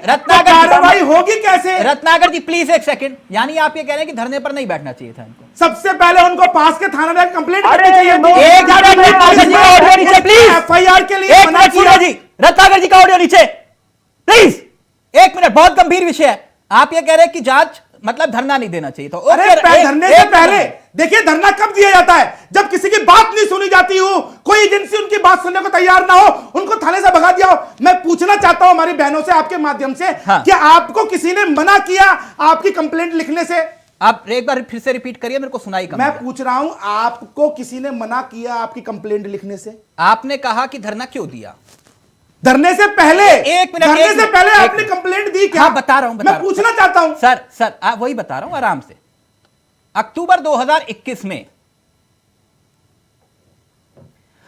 तो कार्रवाई होगी कैसे? रत्नाकर जी प्लीज एक सेकंड, यानी आप ये कह रहे हैं कि धरने पर नहीं बैठना चाहिए था इनको? सबसे पहले उनको पास के थाना में कंप्लेंट करनी चाहिए। एफआईआर के लिए रत्नाकर जी का ऑडियो नीचे प्लीज। एक मिनट, बहुत गंभीर विषय है। आप ये कह रहे हैं कि जांच मतलब धरना नहीं देना चाहिए। तो अरे धरने से पहले देखिए, धरना कब दिया जाता है? जब किसी की बात नहीं सुनी जाती हो, कोई एजेंसी उनकी बात सुनने को तैयार ना हो, उनको थाने से भगा दिया हो। मैं पूछना चाहता हूं हमारी बहनों से आपके माध्यम से, क्या आपको किसी ने मना किया आपकी कंप्लेंट लिखने से? आप एक बार फिर से रिपीट करिए, मेरे को सुनाई कम। मैं पूछ रहा हूं, आपको किसी ने मना किया आपकी कंप्लेंट लिखने से? आपने कहा कि धरना क्यों दिया? धरने से पहले, एक मिनट, धरने से पहले आपने कंप्लेंट दी क्या? हाँ, बता रहा हूं, मैं पूछना चाहता हूं सर वही बता रहा हूं आराम से। अक्टूबर 2021 में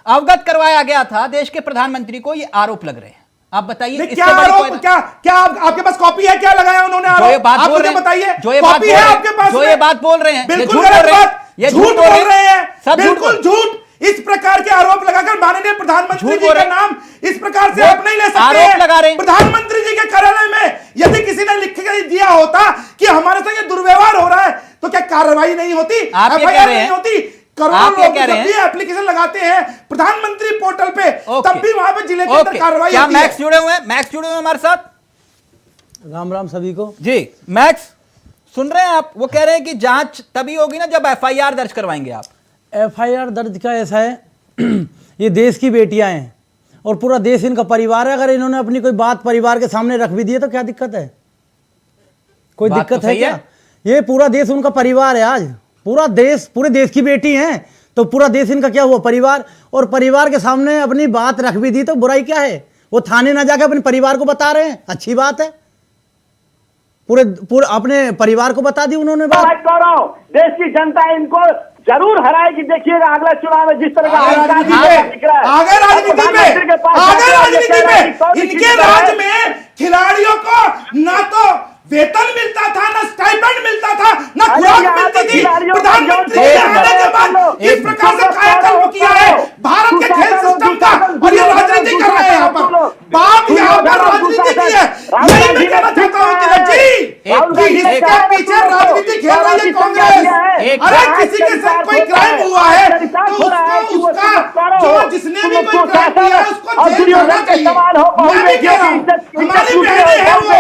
अवगत करवाया गया था देश के प्रधानमंत्री को, ये आरोप लग रहे हैं। आप बताइए क्या आरोप, क्या आपके पास कॉपी है? क्या लगाया उन्होंने आरोप? जो ये बात बोल रहे हैं, बताइए, जो ये बात बोल रहे हैं, बिल्कुल गलत बात, ये झूठ बोल रहे हैं, बिल्कुल झूठ। इस प्रकार के आरोप लगाकर माननीय प्रधानमंत्री जी का नाम इस प्रकार से आप नहीं ले सकते। प्रधानमंत्री जी के कार्यालय में यदि किसी ने लिख के दिया होता कि हमारे साथ ये दुर्व्यवहार हो रहा है तो क्या कार्रवाई नहीं होती, एफआईआर नहीं होती? करोड़ों आप ये लोग कह रहे जब हैं भी एप्लीकेशन लगाते हैं प्रधानमंत्री पोर्टल पे, तब भी वहां पे जिले के अंदर ओके, कार्रवाई क्या होती है। मैक्स जुड़े हुए हैं? मैक्स जुड़े हुए हैं हमारे साथ? राम राम सभी को जी मैक्स, सुन रहे हैं आप? वो कह रहे हैं कि जांच तभी होगी ना जब एफआईआर दर्ज करवाएंगे आप। एफआईआर दर्ज का ऐसा है ये देश की बेटियां हैं और पूरा देश इनका परिवार है। अगर इन्होंने अपनी कोई बात परिवार के सामने रख भी दी है तो क्या दिक्कत है? कोई बात दिक्कत तो है सही क्या? है। ये पूरा देश उनका परिवार है। आज पूरा देश, पूरे देश की बेटी हैं तो पूरा देश इनका क्या हुआ? परिवार। और परिवार के सामने अपनी बात रख भी दी तो बुराई क्या है? वो थाने ना जाकर अपने परिवार को बता रहे हैं, अच्छी बात है। पूरे अपने परिवार को बता दी उन्होंने बात। देश की जनता इनको जरूर हराएगी। देखिएगा अगला चुनाव में जिस तरह का आगे राजनीति में इनके राज्य में खिलाड़ियों को ना तो वेतन मिलता था, ना स्टाइपेंड मिलता था, ना खुराक मिलती थी। प्रधानमंत्री के आने के बाद इस प्रकार से कायाकल्प किया है भारत के खेल सिस्टम का, और ये राजनीति कर रहे हैं यहाँ पर। बात यहाँ पर राजनीति की है। यही मैं कहना चाहता हूँ तिलक जी कि इसके पीछे राजनीति खेल रही है कांग्रेस। अरे किसी के साथ कोई क्राइम हुआ है तो उसका जो जिसने भी कोई क्राइम किया है उसको जेल जाना चाहिए। मैं भी कह रहा हूँ हमारी बहनें हैं वो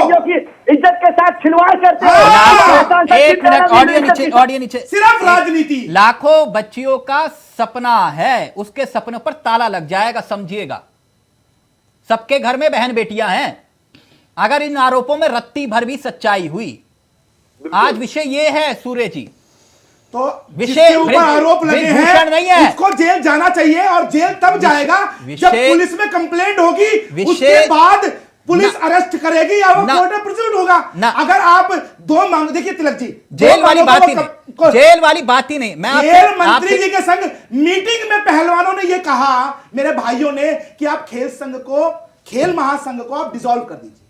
इज्जत के साथ खिलवाड़ करते हैं। एक मिनट, ऑडियो नीचे। सिर्फ राजनीति। लाखों बच्चियों का सपना है, उसके सपनों पर ताला लग जाएगा, समझिएगा। सबके घर में बहन बेटियां हैं। अगर इन आरोपों में रत्ती भर भी सच्चाई हुई, आज विषय ये है सूर्य जी, तो विषय ऊपर आरोप लगे हैं नहीं है, उसको जेल जाना चाहिए और जेल तब जाएगा जब पुलिस में कंप्लेंट होगी, उसके बाद पुलिस अरेस्ट करेगी या वो कोर्ट में प्रोसीड होगा। अगर आप दो मांग, देखिए तिलक जी, जेल वाली बात ही नहीं, जेल वाली बात ही नहीं। मैं खेल मंत्री जी के संग मीटिंग में पहलवानों ने ये कहा, मेरे भाइयों ने, कि आप खेल संघ को, खेल महासंघ को आप डिसॉल्व कर दीजिए।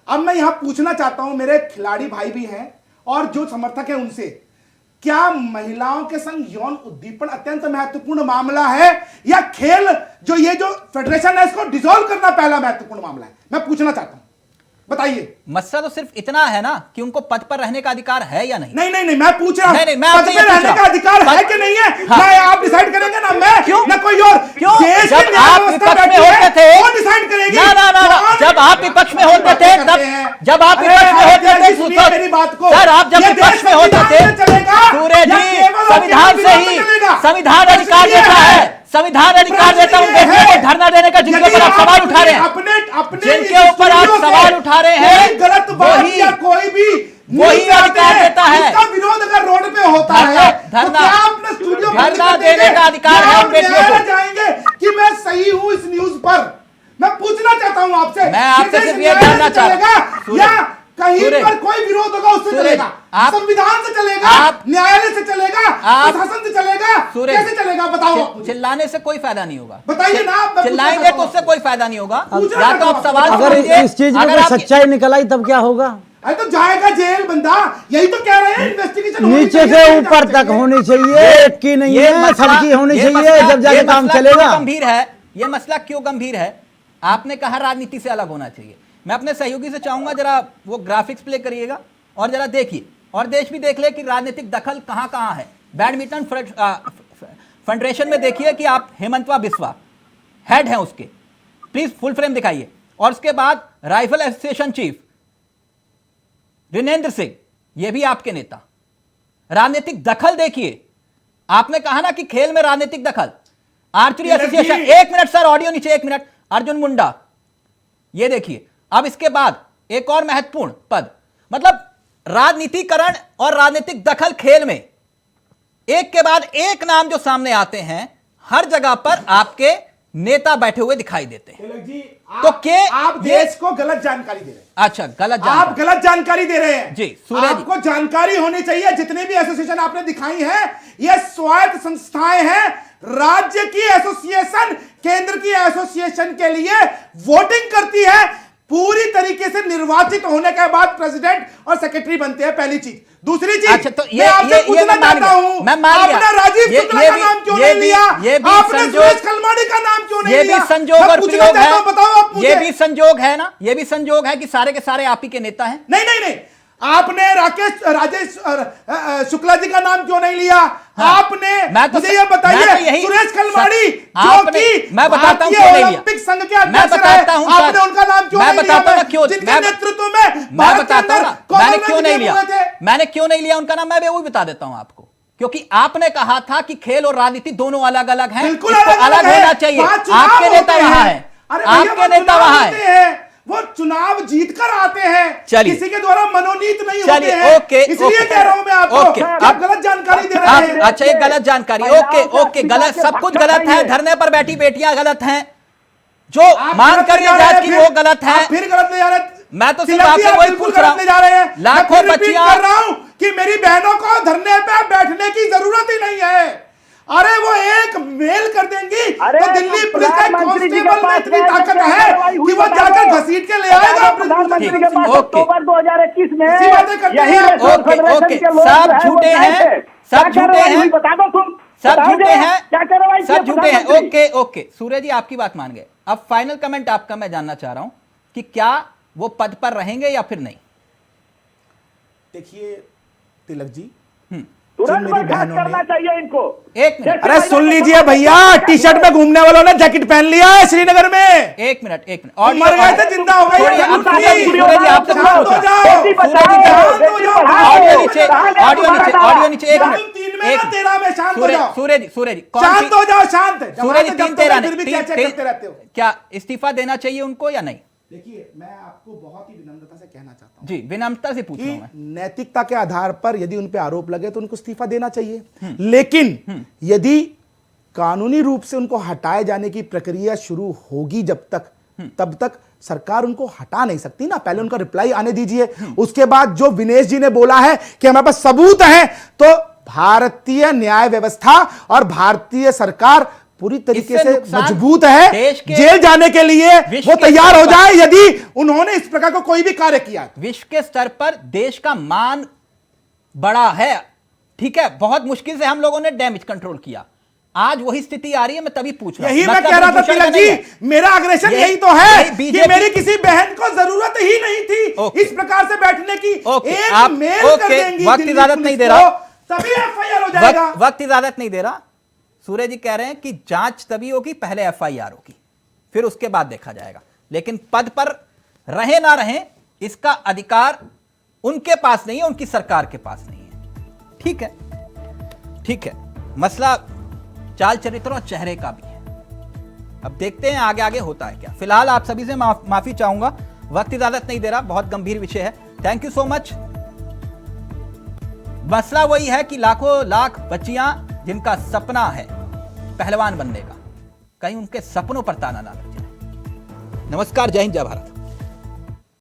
अब मैं यहां पूछना चाहता हूं, मेरे खिलाड़ी भाई भी हैं और जो समर्थक है उनसे, क्या महिलाओं के संग यौन उद्दीपन अत्यंत महत्वपूर्ण मामला है या खेल जो ये जो फेडरेशन है इसको डिसॉल्व करना पहला महत्वपूर्ण मामला है? मैं पूछना चाहता हूं, बताइए। मसला तो सिर्फ इतना है ना कि उनको पद पर रहने का अधिकार है या नहीं? नहीं, मैं पूछ रहा हूं नहीं, मैं पद पर रहने का अधिकार है कि नहीं है? ना आप डिसाइड करेंगे, ना मैं, ना कोई और। क्यों? देश जब आप विपक्ष में होते थे वो डिसाइड करेगी। ना, जब आप विपक्ष में होते थे तब, जब आप विपक्ष में होते थे, मेरी बात को, सर आप जब विपक्ष में होते थे, सूर्य जी, संविधान से ही संविधान अधिकार देता है, संविधान अधिकार देता है बेटियों को धरना देने का, जिनके ऊपर आप सवाल उठा रहे हैं, जिनके ऊपर आप सवाल उठा रहे हैं, गलत बात या कोई भी वही अधिकार देता है। इसका विरोध अगर रोड पे होता है तो क्या अपने स्टूडियो धरना देने का अधिकार है उन बेटियों को। जाएंगे कि मैं सही हूं इस न्यूज पर? मैं पूछना चाहता हूं आपसे, मैं आपसे सिर्फ ये जानना चाहता हूं, या कहीं पर कोई विरोध होगा उससे चलेगा? संविधान से चलेगा, न्यायालय से चलेगा, प्रशासन से चलेगा, कैसे चलेगा बताओ? चिल्लाने से कोई फायदा नहीं होगा। बताइए ना, चिल्लाएंगे तो उससे कोई फायदा नहीं होगा। या तो आप सवाल, अगर इस चीज में सच्चाई निकल आई तब क्या होगा? अरे तो जाएगा जेल बंदा, यही तो कह रहे हैं। इन्वेस्टिगेशन नीचे से ऊपर तक होनी चाहिए, एक की नहीं है, सबकी होनी चाहिए, जब जाके काम चलेगा। गंभीर है ये मसला, क्यों गंभीर है? आपने कहा राजनीति से अलग होना चाहिए। मैं अपने सहयोगी से चाहूंगा जरा वो ग्राफिक्स प्ले करिएगा और जरा देखिए, और देश भी देख ले कि राजनीतिक दखल कहां कहां है। बैडमिंटन फेडरेशन में देखिए कि आप हेमंतवा बिस्वा हेड हैं उसके, प्लीज फुल फ्रेम दिखाइए। और उसके बाद राइफल एसोसिएशन चीफ ऋणेंद्र सिंह, ये भी आपके नेता। राजनीतिक दखल देखिए, आपने कहा ना कि खेल में राजनीतिक दखल। आर्चरी एसोसिएशन, एक मिनट सर, ऑडियो नीचे, एक मिनट। अर्जुन मुंडा, ये देखिए। अब इसके बाद एक और महत्वपूर्ण पद, मतलब राजनीतिकरण और राजनीतिक दखल खेल में एक के बाद एक नाम जो सामने आते हैं, हर जगह पर आपके नेता बैठे हुए दिखाई देते हैं। तो के आप देश को गलत जानकारी दे रहे हैं। अच्छा, गलत जानकारी, आप गलत जानकारी दे रहे हैं जी। सूर्य आपको जानकारी होनी चाहिए। जितने भी एसोसिएशन आपने दिखाई है, ये स्वायत्त संस्थाएं हैं। राज्य की एसोसिएशन केंद्र की एसोसिएशन के लिए वोटिंग करती है, पूरी तरीके से निर्वाचित होने के बाद प्रेसिडेंट और सेक्रेटरी बनते हैं, पहली चीज। दूसरी चीज, अच्छा, तो मैं आपसे पूछना चाहता हूं, आपने राजीव शुक्ला का नाम क्यों नहीं लिया? आपने सुरेश खलमाड़ी का नाम क्यों नहीं लिया? ये भी संजोग और प्रयोग है, बताओ आप मुझे। ये भी संजोग है ना, ये भी संजोग है कि सारे के सारे आप ही के नेता हैं। नहीं, आपने राजेश शुक्ला जी का नाम क्यों नहीं लिया? आपने मुझे ये बताइए, सुरेश कलमाड़ी जो कि मैं बताता हूं क्यों नहीं लिया, ओलंपिक संघ के अध्यक्ष रहे, आपने उनका नाम क्यों नहीं लिया? जिनके नेतृत्व में मैं बताता हूं मैंने क्यों नहीं लिया, मैंने क्यों नहीं लिया उनका नाम, मैं वो भी बता देता हूं आपको। क्योंकि आपने कहा था कि खेल और राजनीति दोनों अलग अलग हैं, बिल्कुल अलग होना चाहिए। आपके नेता वहां है, आपके नेता वहां है, वो चुनाव जीतकर आते हैं, किसी के द्वारा मनोनीत नहीं होते हैं। ओके, इसलिए कह रहा हूं मैं आपको, आप गलत जानकारी दे रहे हैं। अच्छा, ये गलत जानकारी, ओके ओके, गलत, सब कुछ गलत है। धरने पर बैठी बेटियां गलत हैं, जो मान कर ये जात की वो गलत है, फिर गलत ले जा रहे हैं। मैं तो सिर्फ आपसे वही पूछ रहा हूं। लाखों बच्चियां कर रहा हूं कि मेरी बहनों को धरने पे बैठने की जरूरत ही नहीं है। अरे वो एक मेल कर देंगी तो दिल्ली पुलिस का कांस्टेबल में इतनी ताकत है कि वो जाकर घसीट के ले आएगा प्रधानमंत्री के पास अक्टूबर 2021 में। ऐसी बातें करते हैं। ओके ओके, सब झूठे हैं, सब झूठे हैं, बता दो तुम, सब झूठे हैं, क्या कार्रवाई, सब झूठे हैं। ओके ओके, सूर्य जी आपकी बात मान गए। अब फाइनल कमेंट आपका मैं जानना चाह रहा हूं कि क्या वो पद पर रहेंगे या फिर नहीं। देखिए तिलक जी, तुरंत बर्खास्त करना चाहिए इनको। एक मिनट, अरे सुन लीजिए भैया, टी शर्ट में घूमने वालों ने जैकेट पहन लिया है श्रीनगर में। एक मिनट, और मर गए थे, जिंदा हो गए। ऑडियो नीचे, ऑडियो नीचे, एक मिनट, सूर्य जी, शांत हो जाओ, शांत। सूर्य जी, 3-13 नहीं, क्या इस्तीफा देना चाहिए उनको या नहीं? देखिए, मैं आपको बहुत ही विनम्रता से कहना चाहता हूं जी, विनम्रता से पूछ रहा हूं मैं। नैतिकता के आधार पर यदि उन पे आरोप लगे तो उनको इस्तीफा देना चाहिए, लेकिन यदि कानूनी रूप से उनको हटाए जाने की प्रक्रिया शुरू होगी तब तक सरकार उनको हटा नहीं सकती ना। पहले उनका रिप्लाई आने दीजिए, उसके बाद जो विनेश जी ने बोला है कि हमारे पास सबूत है, तो भारतीय न्याय व्यवस्था और भारतीय सरकार पूरी तरीके से मजबूत है, जेल जाने के लिए वो तैयार हो जाए यदि उन्होंने इस प्रकार का कोई भी कार्य किया। विश्व के स्तर पर देश का मान बड़ा है, ठीक है, बहुत मुश्किल से हम लोगों ने डैमेज कंट्रोल किया, आज वही स्थिति आ रही है। मैं तभी पूछ रहा हूं, यही मैं कह रहा था तिलक जी, मेरा अग्रेशन यही तो है कि मेरी किसी बहन को जरूरत ही नहीं थी इस प्रकार से बैठने की। एक मेल कर देंगी, वक्त इजाजत नहीं दे रहा, तभी एफआईआर हो जाएगा। वक्त इजाजत नहीं दे रहा। सूर्य जी कह रहे हैं कि जांच तभी होगी, पहले एफआईआर होगी, फिर उसके बाद देखा जाएगा। लेकिन पद पर रहे ना रहे, इसका अधिकार उनके पास नहीं है, उनकी सरकार के पास नहीं है। ठीक है, ठीक है, मसला चाल चरित्र और चेहरे का भी है। अब देखते हैं आगे आगे होता है क्या। फिलहाल आप सभी से माफी चाहूंगा, वक्त इजाजत नहीं दे रहा, बहुत गंभीर विषय है। Thank you so much. मसला वही है कि लाखों लाख बच्चियां जिनका सपना है पहलवान बनने का, कहीं उनके सपनों पर ताना ना लग जाए। नमस्कार, जय हिंद, जय भारत।